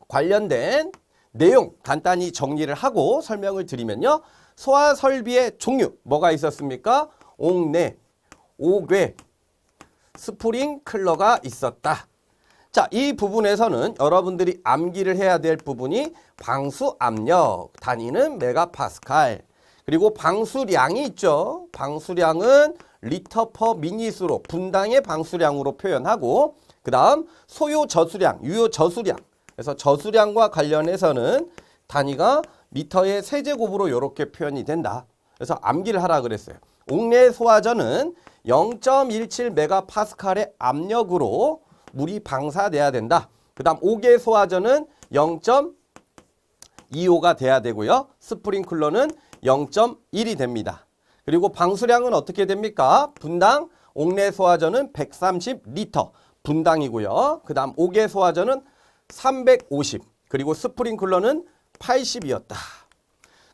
Speaker 1: 관련된 내용 간단히 정리를 하고 설명을 드리면요. 소화설비의 종류 뭐가 있었습니까? 옥내, 옥외, 스프링클러가 있었다. 자, 이 부분에서는 여러분들이 암기를 해야 될 부분이 방수 압력, 단위는 메가파스칼, 그리고 방수량이 있죠. 방수량은 리터 퍼 미닛으로 분당의 방수량으로 표현하고 그 다음 소요 저수량, 유효 저수량. 그래서 저수량과 관련해서는 단위가 미터의 세제곱으로 이렇게 표현이 된다. 그래서 암기를 하라 그랬어요. 옥내 소화전은 0.17 메가파스칼의 압력으로 물이 방사돼야 된다. 그 다음 옥외 소화전은 0.25가 돼야 되고요. 스프링클러는 0.1이 됩니다. 그리고 방수량은 어떻게 됩니까? 분당 옥내 소화전은 130리터 분당이고요. 그 다음 옥외 소화전은 350 그리고 스프링클러는 80이었다.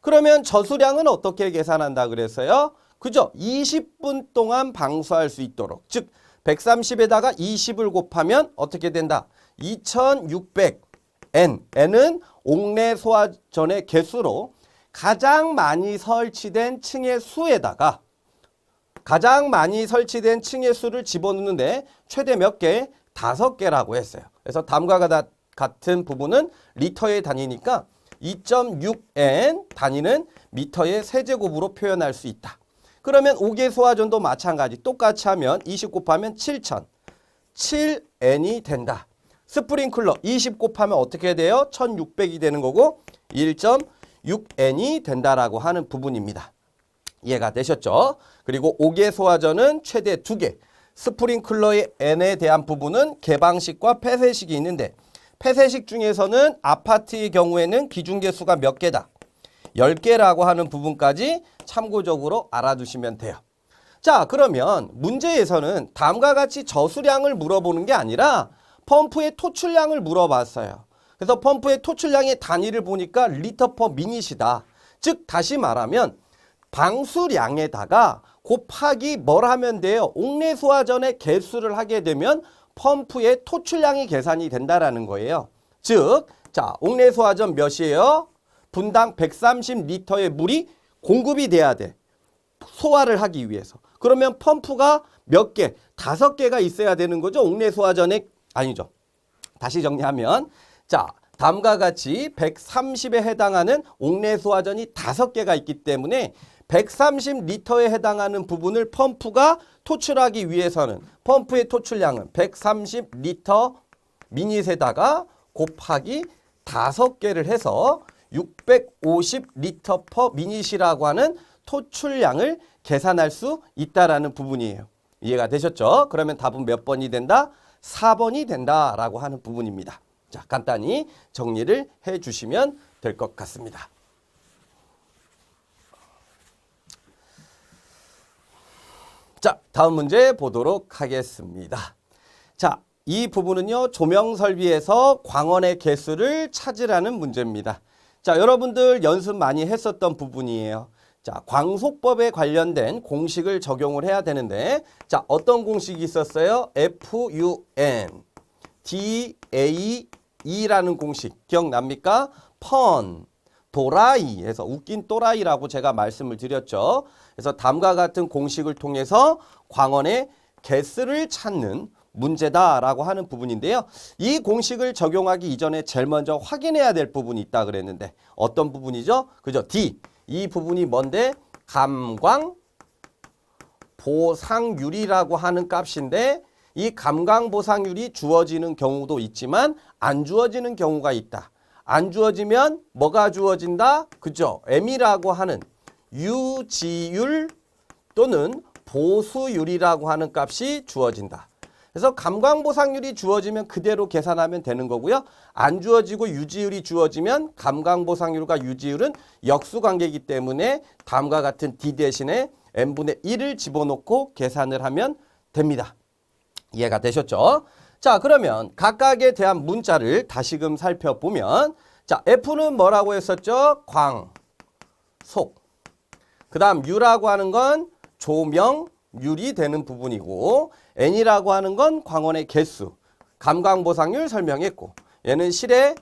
Speaker 1: 그러면 저수량은 어떻게 계산한다 그랬어요? 그죠? 20분 동안 방수할 수 있도록, 즉 130에다가 20을 곱하면 어떻게 된다? 2600N. N은 옥내 소화전의 개수로 가장 많이 설치된 층의 수에다가 가장 많이 설치된 층의 수를 집어넣는데 최대 몇 개? 5개라고 했어요. 그래서 다음과 같은 부분은 리터의 단위니까 2.6N 단위는 미터의 세제곱으로 표현할 수 있다. 그러면 옥외 소화전도 마찬가지. 똑같이 하면 20 곱하면 7000. 7N이 된다. 스프링클러 20 곱하면 어떻게 돼요? 1600이 되는 거고 1.6N이 된다라고 하는 부분입니다. 이해가 되셨죠? 그리고 옥외 소화전은 최대 2개. 스프링클러의 N에 대한 부분은 개방식과 폐쇄식이 있는데 폐쇄식 중에서는 아파트의 경우에는 기준개수가 몇 개다? 10개라고 하는 부분까지 참고적으로 알아두시면 돼요. 자, 그러면 문제에서는 다음과 같이 저수량을 물어보는 게 아니라 펌프의 토출량을 물어봤어요. 그래서 펌프의 토출량의 단위를 보니까 리터 퍼 미닛이다. 즉 다시 말하면 방수량에다가 곱하기 뭘 하면 돼요? 옥내 소화전의 개수를 하게 되면 펌프의 토출량이 계산이 된다라는 거예요. 즉, 자, 옥내 소화전 몇이에요? 분당 130리터의 물이 공급이 돼야 돼. 소화를 하기 위해서. 그러면 펌프가 몇 개? 5개가 있어야 되는 거죠. 옥내 소화전에 아니죠. 다시 정리하면 자, 다음과 같이 130에 해당하는 옥내 소화전이 5개가 있기 때문에 130리터에 해당하는 부분을 펌프가 토출하기 위해서는 펌프의 토출량은 130리터 미닛에다가 곱하기 5개를 해서 650리터 퍼 미닛이라고 하는 토출량을 계산할 수 있다라는 부분이에요. 이해가 되셨죠? 그러면 답은 몇 번이 된다? 4번이 된다라고 하는 부분입니다. 자, 간단히 정리를 해 주시면 될 것 같습니다. 자, 다음 문제 보도록 하겠습니다. 자, 이 부분은요, 조명 설비에서 광원의 개수를 찾으라는 문제입니다. 자, 여러분들 연습 많이 했었던 부분이에요. 자, 광속법에 관련된 공식을 적용을 해야 되는데, 자, 어떤 공식이 있었어요? FUN, DAE라는 공식 기억납니까? 펀, 도라이 해서 웃긴 또라이라고 제가 말씀을 드렸죠. 그래서 다음과 같은 공식을 통해서 광원의 개수를 찾는 문제다라고 하는 부분인데요. 이 공식을 적용하기 이전에 제일 먼저 확인해야 될 부분이 있다 그랬는데 어떤 부분이죠? 그죠? D. 이 부분이 뭔데? 감광 보상률이라고 하는 값인데 이 감광 보상률이 주어지는 경우도 있지만 안 주어지는 경우가 있다. 안 주어지면 뭐가 주어진다? 그죠? M이라고 하는 유지율 또는 보수율이라고 하는 값이 주어진다. 그래서 감광보상률이 주어지면 그대로 계산하면 되는 거고요. 안 주어지고 유지율이 주어지면 감광보상률과 유지율은 역수관계이기 때문에 다음과 같은 D 대신에 N분의 1을 집어넣고 계산을 하면 됩니다. 이해가 되셨죠? 자, 그러면 각각에 대한 문자를 다시금 살펴보면 자, F는 뭐라고 했었죠? 광속. 그 다음 U라고 하는 건 조명률이 되는 부분이고 N이라고 하는 건 광원의 개수, 감광보상률 설명했고 얘는 실의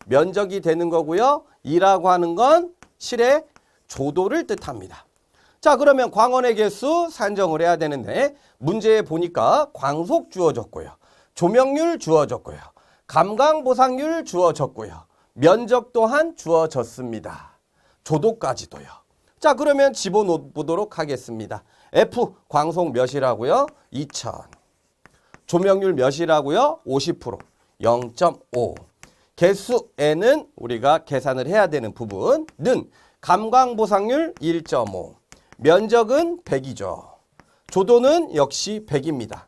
Speaker 1: 면적이 되는 거고요. E라고 하는 건 실의 조도를 뜻합니다. 자, 그러면 광원의 개수 산정을 해야 되는데 문제에 보니까 광속 주어졌고요. 조명률 주어졌고요. 감광보상률 주어졌고요. 면적 또한 주어졌습니다. 조도까지도요. 자, 그러면 집어넣어보도록 하겠습니다. F 광속 몇이라고요? 2000. 조명률 몇이라고요? 50%. 0.5. 개수 N은 우리가 계산을 해야 되는 부분은 감광보상률 1.5. 면적은 100이죠. 조도는 역시 100입니다.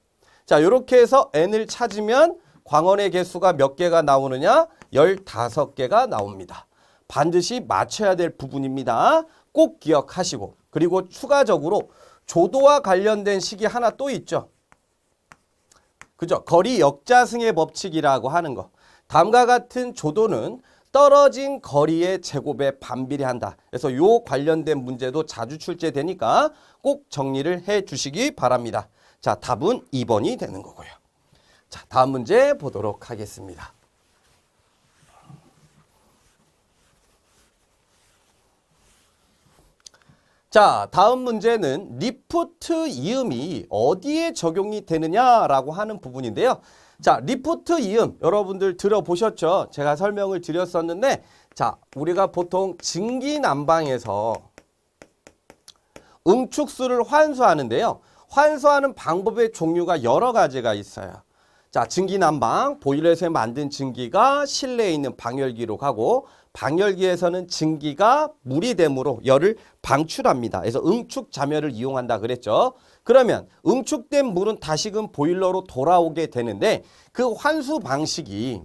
Speaker 1: 자, 이렇게 해서 N을 찾으면 광원의 개수가 몇 개가 나오느냐? 15개가 나옵니다. 반드시 맞춰야 될 부분입니다. 꼭 기억하시고 그리고 추가적으로 조도와 관련된 식이 하나 또 있죠. 그죠? 거리 역자승의 법칙이라고 하는 거. 다음과 같은 조도는 떨어진 거리의 제곱에 반비례한다. 그래서 요 관련된 문제도 자주 출제되니까 꼭 정리를 해 주시기 바랍니다. 자, 답은 2번이 되는 거고요. 자, 다음 문제 보도록 하겠습니다. 자, 다음 문제는 리프트 이음이 어디에 적용이 되느냐라고 하는 부분인데요. 자, 리프트 이음 여러분들 들어보셨죠? 제가 설명을 드렸었는데 자, 우리가 보통 증기난방에서 응축수를 환수하는데요. 환수하는 방법의 종류가 여러 가지가 있어요. 자, 증기난방, 보일러에서 만든 증기가 실내에 있는 방열기로 가고 방열기에서는 증기가 물이 됨으로 열을 방출합니다. 그래서 응축 잠열을 이용한다 그랬죠. 그러면 응축된 물은 다시금 보일러로 돌아오게 되는데 그 환수 방식이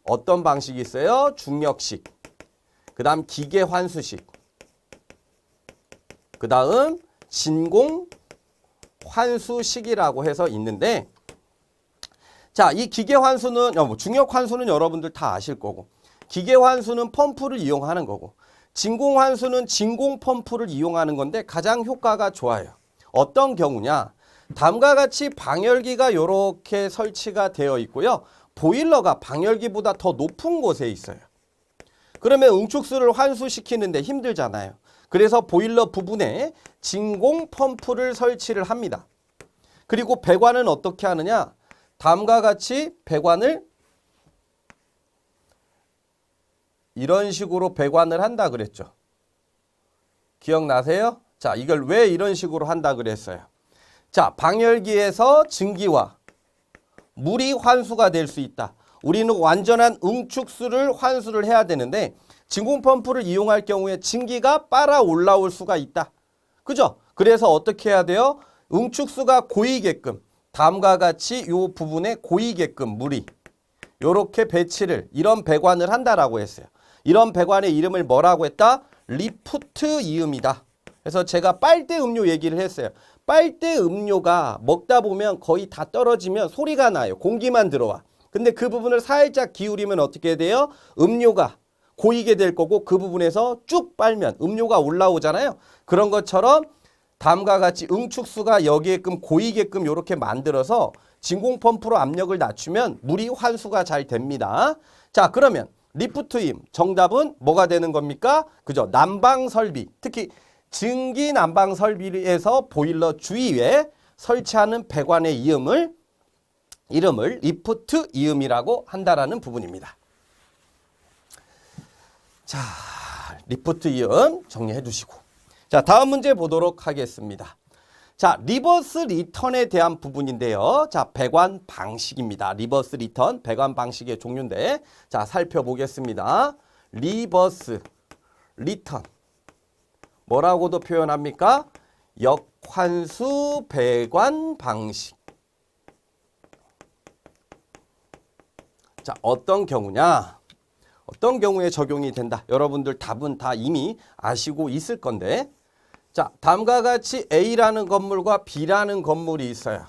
Speaker 1: 어떤 방식이 있어요? 중력식, 그 다음 기계 환수식, 그 다음 진공 환수식이라고 해서 있는데 자, 이 기계 환수는 중력 환수는 여러분들 다 아실 거고 기계 환수는 펌프를 이용하는 거고 진공 환수는 진공 펌프를 이용하는 건데 가장 효과가 좋아요. 어떤 경우냐? 다음과 같이 방열기가 이렇게 설치가 되어 있고요. 보일러가 방열기보다 더 높은 곳에 있어요. 그러면 응축수를 환수시키는데 힘들잖아요. 그래서 보일러 부분에 진공 펌프를 설치를 합니다. 그리고 배관은 어떻게 하느냐? 다음과 같이 배관을 이런 식으로 배관을 한다 그랬죠. 기억나세요? 자, 이걸 왜 이런 식으로 한다 그랬어요? 자, 방열기에서 증기와 물이 환수가 될 수 있다. 우리는 완전한 응축수를 환수를 해야 되는데 진공 펌프를 이용할 경우에 증기가 빨아 올라올 수가 있다. 그죠? 그래서 어떻게 해야 돼요? 응축수가 고이게끔 다음과 같이 이 부분에 고이게끔 물이 이렇게 배치를 이런 배관을 한다라고 했어요. 이런 배관의 이름을 뭐라고 했다? 리프트 이음이다. 그래서 제가 빨대 음료 얘기를 했어요. 빨대 음료가 먹다 보면 거의 다 떨어지면 소리가 나요. 공기만 들어와. 근데 그 부분을 살짝 기울이면 어떻게 돼요? 음료가 고이게 될 거고 그 부분에서 쭉 빨면 음료가 올라오잖아요. 그런 것처럼 다음과 같이 응축수가 여기에끔 고이게끔 이렇게 만들어서 진공 펌프로 압력을 낮추면 물이 환수가 잘 됩니다. 자, 그러면 리프트임 정답은 뭐가 되는 겁니까? 그죠? 난방 설비, 특히 증기 난방 설비에서 보일러 주위에 설치하는 배관의 이름을 리프트 이음이라고 한다라는 부분입니다. 자, 리프트 이음 정리해 주시고. 자, 다음 문제 보도록 하겠습니다. 자, 리버스 리턴에 대한 부분인데요. 자, 배관 방식입니다. 리버스 리턴, 배관 방식의 종류인데, 자, 살펴보겠습니다. 리버스 리턴. 뭐라고도 표현합니까? 역환수 배관 방식. 자, 어떤 경우냐? 어떤 경우에 적용이 된다? 여러분들 답은 다 이미 아시고 있을 건데, 자, 다음과 같이 A라는 건물과 B라는 건물이 있어요.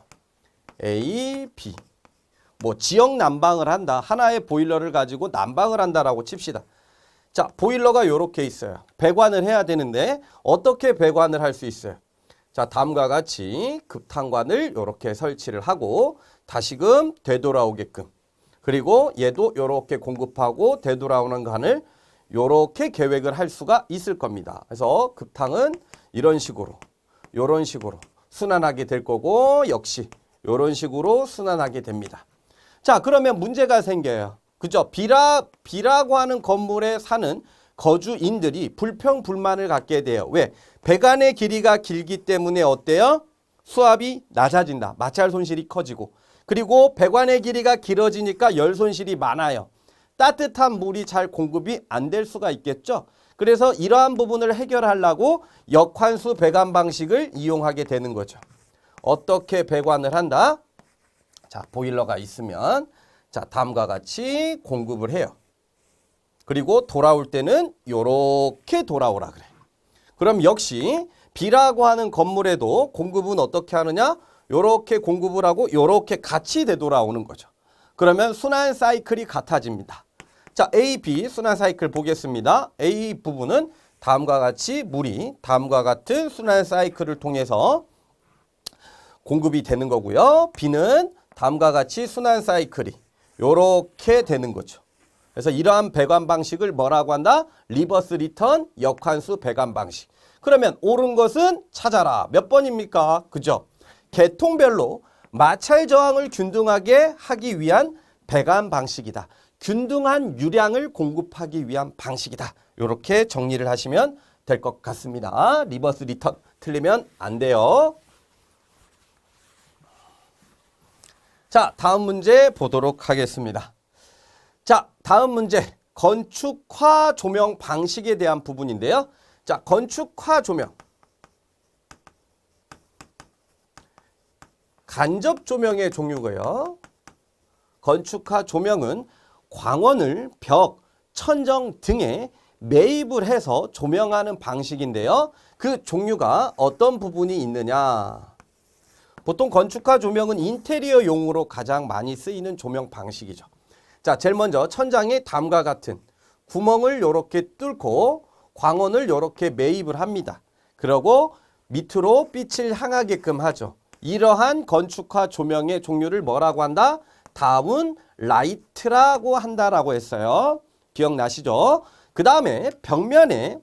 Speaker 1: A, B. 뭐 지역 난방을 한다. 하나의 보일러를 가지고 난방을 한다라고 칩시다. 자, 보일러가 이렇게 있어요. 배관을 해야 되는데 어떻게 배관을 할 수 있어요? 자, 다음과 같이 급탄관을 이렇게 설치를 하고 다시금 되돌아오게끔. 그리고 얘도 이렇게 공급하고 되돌아오는 관을 이렇게 계획을 할 수가 있을 겁니다. 그래서 급탕은 이런 식으로 순환하게 될 거고 역시 이런 식으로 순환하게 됩니다. 자, 그러면 문제가 생겨요. 그죠? B라고 하는 건물에 사는 거주인들이 불평불만을 갖게 돼요. 왜? 배관의 길이가 길기 때문에 어때요? 수압이 낮아진다. 마찰 손실이 커지고. 그리고 배관의 길이가 길어지니까 열 손실이 많아요. 따뜻한 물이 잘 공급이 안 될 수가 있겠죠. 그래서 이러한 부분을 해결하려고 역환수 배관 방식을 이용하게 되는 거죠. 어떻게 배관을 한다? 자, 보일러가 있으면 자, 다음과 같이 공급을 해요. 그리고 돌아올 때는 요렇게 돌아오라 그래. 그럼 역시 B라고 하는 건물에도 공급은 어떻게 하느냐? 요렇게 공급을 하고 요렇게 같이 되돌아오는 거죠. 그러면 순환 사이클이 같아집니다. 자, A, B 순환 사이클 보겠습니다. A 부분은 다음과 같이 물이 다음과 같은 순환 사이클을 통해서 공급이 되는 거고요. B는 다음과 같이 순환 사이클이 요렇게 되는 거죠. 그래서 이러한 배관 방식을 뭐라고 한다? 리버스 리턴 역환수 배관 방식. 그러면 옳은 것은 찾아라. 몇 번입니까? 그죠? 계통별로 마찰 저항을 균등하게 하기 위한 배관 방식이다. 균등한 유량을 공급하기 위한 방식이다. 이렇게 정리를 하시면 될 것 같습니다. 리버스 리턴 틀리면 안 돼요. 자, 다음 문제 보도록 하겠습니다. 자, 다음 문제 건축화 조명 방식에 대한 부분인데요. 자, 건축화 조명 간접 조명의 종류고요. 건축화 조명은 광원을 벽, 천정 등에 매입을 해서 조명하는 방식인데요. 그 종류가 어떤 부분이 있느냐? 보통 건축화 조명은 인테리어용으로 가장 많이 쓰이는 조명 방식이죠. 자, 제일 먼저 천장에 다음과 같은 구멍을 이렇게 뚫고 광원을 이렇게 매입을 합니다. 그리고 밑으로 빛을 향하게끔 하죠. 이러한 건축화 조명의 종류를 뭐라고 한다? 다운 라이트라고 한다라고 했어요. 기억나시죠? 그 다음에 벽면에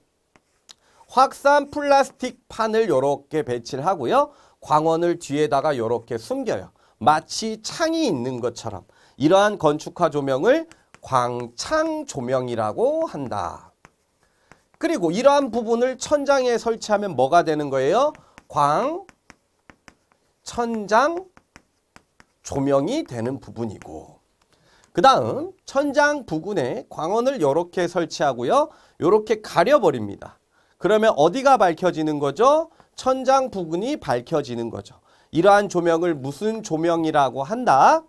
Speaker 1: 확산 플라스틱 판을 이렇게 배치를 하고요. 광원을 뒤에다가 이렇게 숨겨요. 마치 창이 있는 것처럼. 이러한 건축화 조명을 광창 조명이라고 한다. 그리고 이러한 부분을 천장에 설치하면 뭐가 되는 거예요? 천장 조명이 되는 부분이고, 그 다음 천장 부근에 광원을 이렇게 설치하고요. 이렇게 가려버립니다. 그러면 어디가 밝혀지는 거죠? 천장 부근이 밝혀지는 거죠. 이러한 조명을 무슨 조명이라고 한다?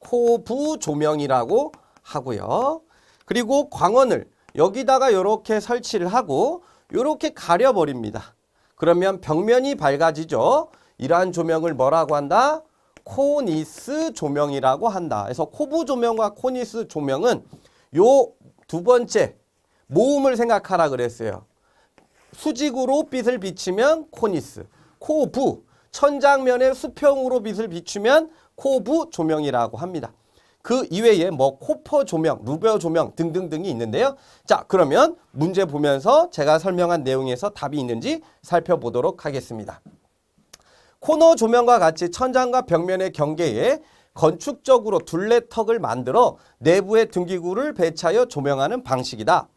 Speaker 1: 코부 조명이라고 하고요. 그리고 광원을 여기다가 이렇게 설치를 하고 이렇게 가려버립니다. 그러면 벽면이 밝아지죠. 이러한 조명을 뭐라고 한다? 코니스 조명이라고 한다. 그래서 코부 조명과 코니스 조명은 요 두 번째 모음을 생각하라 그랬어요. 수직으로 빛을 비치면 코니스, 코부, 천장면에 수평으로 빛을 비추면 코부 조명이라고 합니다. 그 이외에 뭐 코퍼 조명, 루베어 조명 등등등이 있는데요. 자, 그러면 문제 보면서 제가 설명한 내용에서 답이 있는지 살펴보도록 하겠습니다. 코너 조명과 같이 천장과 벽면의 경계에 건축적으로 둘레턱을 만들어 내부에 등기구를 배치하여 조명하는 방식이다.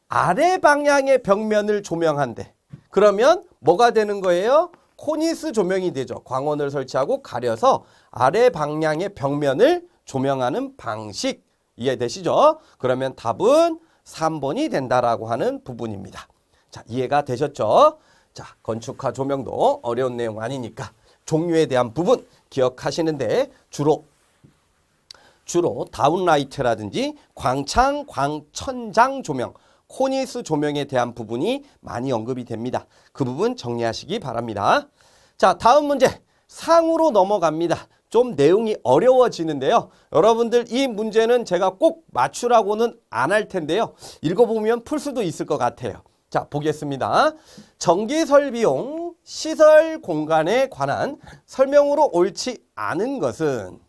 Speaker 1: 아래 방향의 벽면을 조명한대. 그러면 뭐가 되는 거예요? 코니스 조명이 되죠. 광원을 설치하고 가려서 아래 방향의 벽면을 조명하는 방식. 이해되시죠? 그러면 답은 3번이 된다라고 하는 부분입니다. 자, 이해가 되셨죠? 자, 건축화 조명도 어려운 내용 아니니까 종류에 대한 부분 기억하시는데 주로 다운라이트라든지 광창, 광천장 조명, 코니스 조명에 대한 부분이 많이 언급이 됩니다. 그 부분 정리하시기 바랍니다. 자, 다음 문제 상으로 넘어갑니다. 좀 내용이 어려워지는데요. 여러분들 이 문제는 제가 꼭 맞추라고는 안 할 텐데요. 읽어보면 풀 수도 있을 것 같아요. 자, 보겠습니다. 전기설비용 시설 공간에 관한 설명으로 옳지 않은 것은,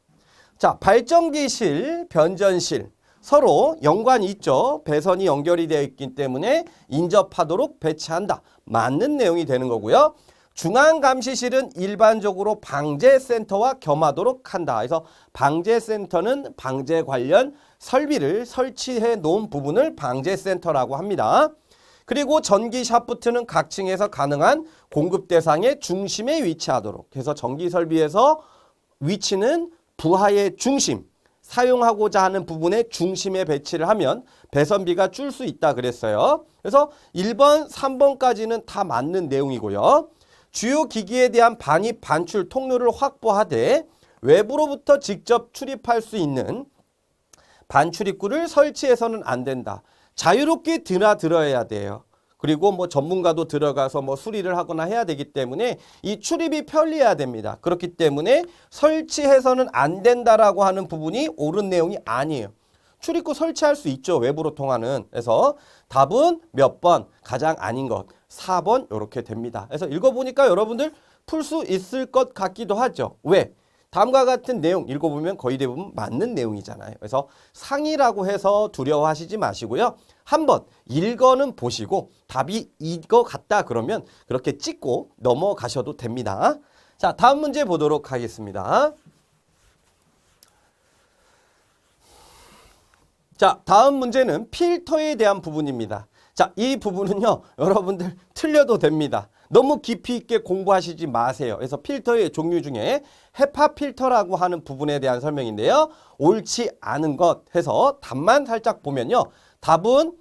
Speaker 1: 자, 발전기실, 변전실 서로 연관이 있죠. 배선이 연결이 되어 있기 때문에 인접하도록 배치한다. 맞는 내용이 되는 거고요. 중앙감시실은 일반적으로 방재센터와 겸하도록 한다. 그래서 방재센터는 방재 관련 설비를 설치해 놓은 부분을 방재센터라고 합니다. 그리고 전기 샤프트는 각 층에서 가능한 공급 대상의 중심에 위치하도록 해서 전기 설비에서 위치는 부하의 중심, 사용하고자 하는 부분의 중심에 배치를 하면 배선비가 줄 수 있다 그랬어요. 그래서 1번, 3번까지는 다 맞는 내용이고요. 주요 기기에 대한 반입, 반출 통로를 확보하되 외부로부터 직접 출입할 수 있는 반출입구를 설치해서는 안 된다. 자유롭게 드나들어야 돼요. 그리고 뭐 전문가도 들어가서 뭐 수리를 하거나 해야 되기 때문에 이 출입이 편리해야 됩니다. 그렇기 때문에 설치해서는 안 된다라고 하는 부분이 옳은 내용이 아니에요. 출입구 설치할 수 있죠. 외부로 통하는. 그래서 답은 몇 번? 가장 아닌 것. 4번 이렇게 됩니다. 그래서 읽어보니까 여러분들 풀 수 있을 것 같기도 하죠. 왜? 다음과 같은 내용 읽어보면 거의 대부분 맞는 내용이잖아요. 그래서 상이라고 해서 두려워하시지 마시고요. 한번 읽어는 보시고 답이 이거 같다 그러면 그렇게 찍고 넘어가셔도 됩니다. 자, 다음 문제 보도록 하겠습니다. 자, 다음 문제는 필터에 대한 부분입니다. 자, 이 부분은요, 여러분들 틀려도 됩니다. 너무 깊이 있게 공부하시지 마세요. 그래서 필터의 종류 중에 헤파 필터라고 하는 부분에 대한 설명인데요. 옳지 않은 것 해서 답만 살짝 보면요. 답은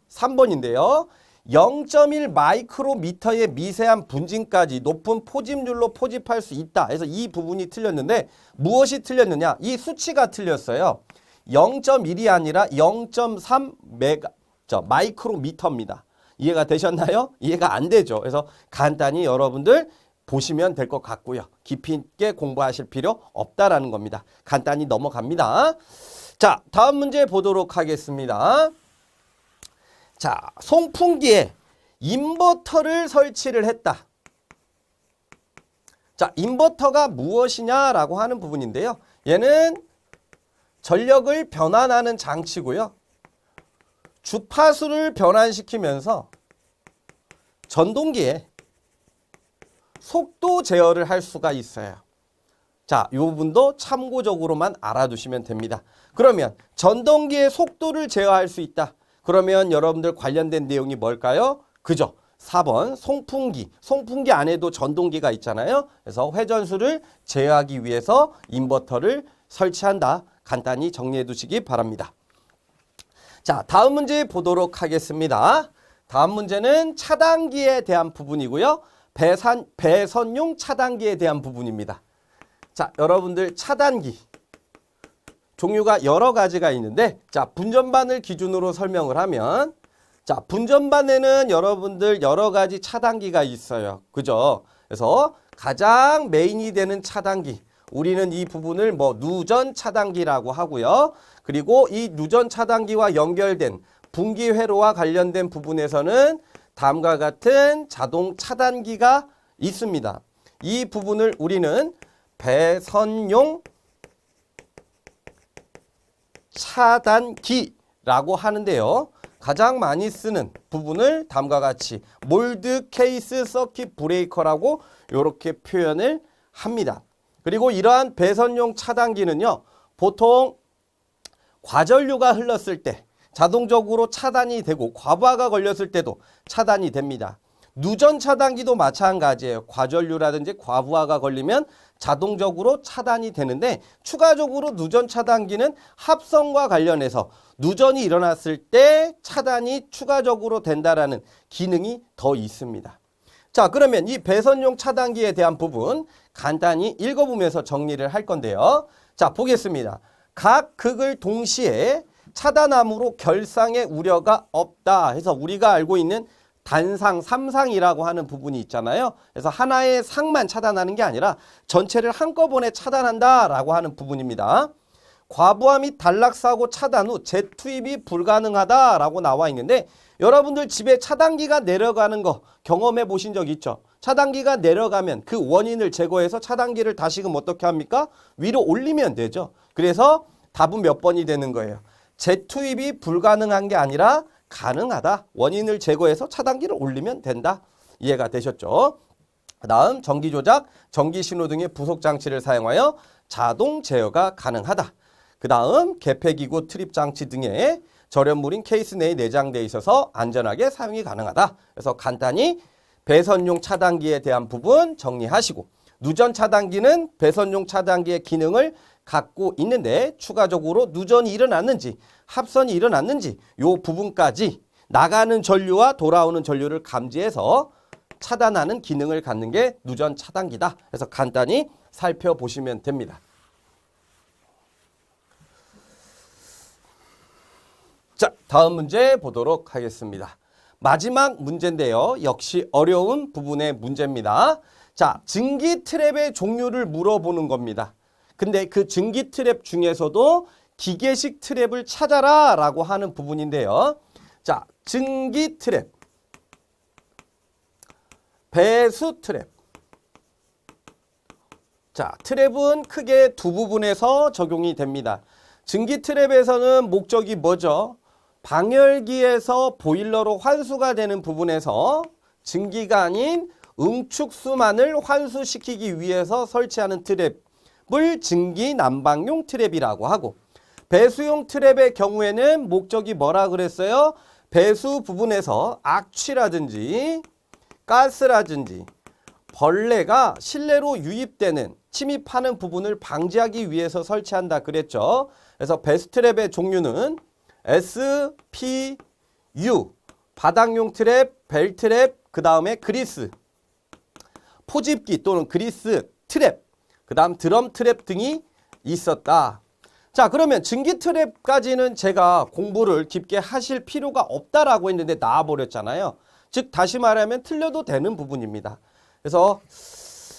Speaker 1: 3번인데요. 0.1 마이크로미터의 미세한 분진까지 높은 포집률로 포집할 수 있다. 그래서 이 부분이 틀렸는데 무엇이 틀렸느냐? 이 수치가 틀렸어요. 0.1이 아니라 0.3 마이크로미터입니다. 이해가 되셨나요? 이해가 안 되죠. 그래서 간단히 여러분들 보시면 될 것 같고요. 깊이 있게 공부하실 필요 없다라는 겁니다. 간단히 넘어갑니다. 자, 다음 문제 보도록 하겠습니다. 자, 송풍기에 인버터를 설치를 했다. 자, 인버터가 무엇이냐라고 하는 부분인데요. 얘는 전력을 변환하는 장치고요. 주파수를 변환시키면서 전동기에 속도 제어를 할 수가 있어요. 자, 이 부분도 참고적으로만 알아두시면 됩니다. 그러면 전동기의 속도를 제어할 수 있다. 그러면 여러분들 관련된 내용이 뭘까요? 그죠? 4번 송풍기. 송풍기 안에도 전동기가 있잖아요. 그래서 회전수를 제어하기 위해서 인버터를 설치한다. 간단히 정리해 두시기 바랍니다. 자, 다음 문제 보도록 하겠습니다. 다음 문제는 차단기에 대한 부분이고요. 배선용 차단기에 대한 부분입니다. 자, 여러분들 차단기 종류가 여러 가지가 있는데, 자, 분전반을 기준으로 설명을 하면, 자, 분전반에는 여러분들 여러 가지 차단기가 있어요. 그죠? 그래서 가장 메인이 되는 차단기, 우리는 이 부분을 뭐 누전 차단기라고 하고요. 그리고 이 누전 차단기와 연결된 분기 회로와 관련된 부분에서는 다음과 같은 자동 차단기가 있습니다. 이 부분을 우리는 배선용 차단기라고 하는데요. 가장 많이 쓰는 부분을 다음과 같이 몰드 케이스 서킷 브레이커라고 이렇게 표현을 합니다. 그리고 이러한 배선용 차단기는요. 보통 과전류가 흘렀을 때 자동적으로 차단이 되고 과부하가 걸렸을 때도 차단이 됩니다. 누전 차단기도 마찬가지예요. 과전류라든지 과부하가 걸리면 자동적으로 차단이 되는데 추가적으로 누전 차단기는 합성과 관련해서 누전이 일어났을 때 차단이 추가적으로 된다라는 기능이 더 있습니다. 자, 그러면 이 배선용 차단기에 대한 부분 간단히 읽어보면서 정리를 할 건데요. 자, 보겠습니다. 각 극을 동시에 차단함으로 결상의 우려가 없다 해서 우리가 알고 있는 단상, 삼상이라고 하는 부분이 있잖아요. 그래서 하나의 상만 차단하는 게 아니라 전체를 한꺼번에 차단한다라고 하는 부분입니다. 과부하 및 단락사고 차단 후 재투입이 불가능하다라고 나와 있는데 여러분들 집에 차단기가 내려가는 거 경험해 보신 적 있죠? 차단기가 내려가면 그 원인을 제거해서 차단기를 다시금 어떻게 합니까? 위로 올리면 되죠. 그래서 답은 몇 번이 되는 거예요? 재투입이 불가능한 게 아니라 가능하다. 원인을 제거해서 차단기를 올리면 된다. 이해가 되셨죠? 다음 전기조작, 전기신호 등의 부속장치를 사용하여 자동 제어가 가능하다. 그 다음 개폐기구, 트립장치 등의 절연물인 케이스 내에 내장되어 있어서 안전하게 사용이 가능하다. 그래서 간단히 배선용 차단기에 대한 부분 정리하시고 누전 차단기는 배선용 차단기의 기능을 갖고 있는데 추가적으로 누전이 일어났는지 합선이 일어났는지 이 부분까지 나가는 전류와 돌아오는 전류를 감지해서 차단하는 기능을 갖는 게 누전 차단기다. 그래서 간단히 살펴보시면 됩니다. 다음 문제 보도록 하겠습니다. 마지막 문제인데요. 역시 어려운 부분의 문제입니다. 자, 증기 트랩의 종류를 물어보는 겁니다. 근데 그 증기 트랩 중에서도 기계식 트랩을 찾아라 라고 하는 부분인데요. 자, 증기 트랩, 배수 트랩. 자, 트랩은 크게 두 부분에서 적용이 됩니다. 증기 트랩에서는 목적이 뭐죠? 방열기에서 보일러로 환수가 되는 부분에서 증기가 아닌 응축수만을 환수시키기 위해서 설치하는 트랩을 증기 난방용 트랩이라고 하고, 배수용 트랩의 경우에는 목적이 뭐라 그랬어요? 배수 부분에서 악취라든지 가스라든지 벌레가 실내로 유입되는 침입하는 부분을 방지하기 위해서 설치한다 그랬죠. 그래서 배수 트랩의 종류는 S, P, U, 바닥용 트랩, 벨 트랩, 그 다음에 그리스, 포집기 또는 그리스 트랩, 그 다음 드럼 트랩 등이 있었다. 자, 그러면 증기 트랩까지는 제가 공부를 깊게 하실 필요가 없다라고 했는데 나와버렸잖아요. 즉 다시 말하면 틀려도 되는 부분입니다. 그래서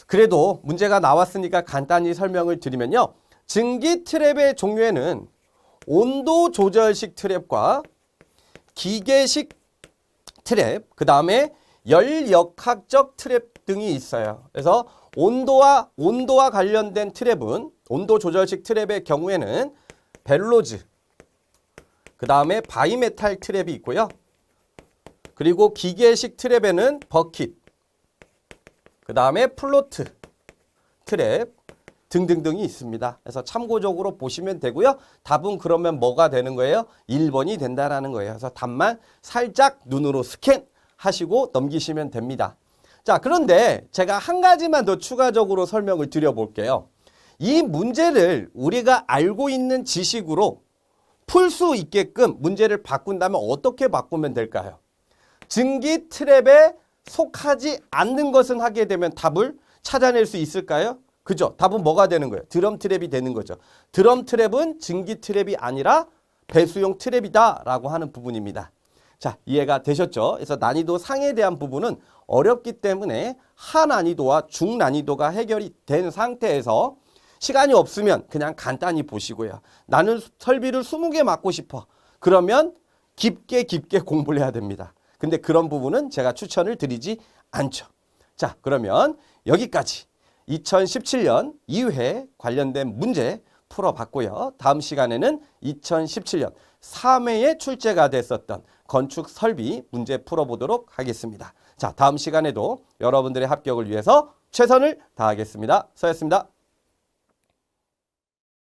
Speaker 1: 그래도 문제가 나왔으니까 간단히 설명을 드리면요. 증기 트랩의 종류에는 온도 조절식 트랩과 기계식 트랩, 그 다음에 열역학적 트랩 등이 있어요. 그래서 온도와 관련된 트랩은 온도 조절식 트랩의 경우에는 벨로즈, 그 다음에 바이메탈 트랩이 있고요. 그리고 기계식 트랩에는 버킷, 그 다음에 플로트 트랩 등등등이 있습니다. 그래서 참고적으로 보시면 되고요. 답은 그러면 뭐가 되는 거예요? 1번이 된다라는 거예요. 그래서 답만 살짝 눈으로 스캔하시고 넘기시면 됩니다. 자, 그런데 제가 한 가지만 더 추가적으로 설명을 드려볼게요. 이 문제를 우리가 알고 있는 지식으로 풀 수 있게끔 문제를 바꾼다면 어떻게 바꾸면 될까요? 증기 트랩에 속하지 않는 것은 하게 되면 답을 찾아낼 수 있을까요? 그죠? 답은 뭐가 되는 거예요? 드럼 트랩이 되는 거죠. 드럼 트랩은 증기 트랩이 아니라 배수용 트랩이다 라고 하는 부분입니다. 자, 이해가 되셨죠? 그래서 난이도 상에 대한 부분은 어렵기 때문에 하난이도와 중난이도가 해결이 된 상태에서 시간이 없으면 그냥 간단히 보시고요. 나는 설비를 20개 맡고 싶어. 그러면 깊게 공부를 해야 됩니다. 근데 그런 부분은 제가 추천을 드리지 않죠. 자, 그러면 여기까지 2017년 2회 관련된 문제 풀어봤고요. 다음 시간에는 2017년 3회에 출제가 됐었던 건축 설비 문제 풀어보도록 하겠습니다. 자, 다음 시간에도 여러분들의 합격을 위해서 최선을 다하겠습니다. 수고하셨습니다.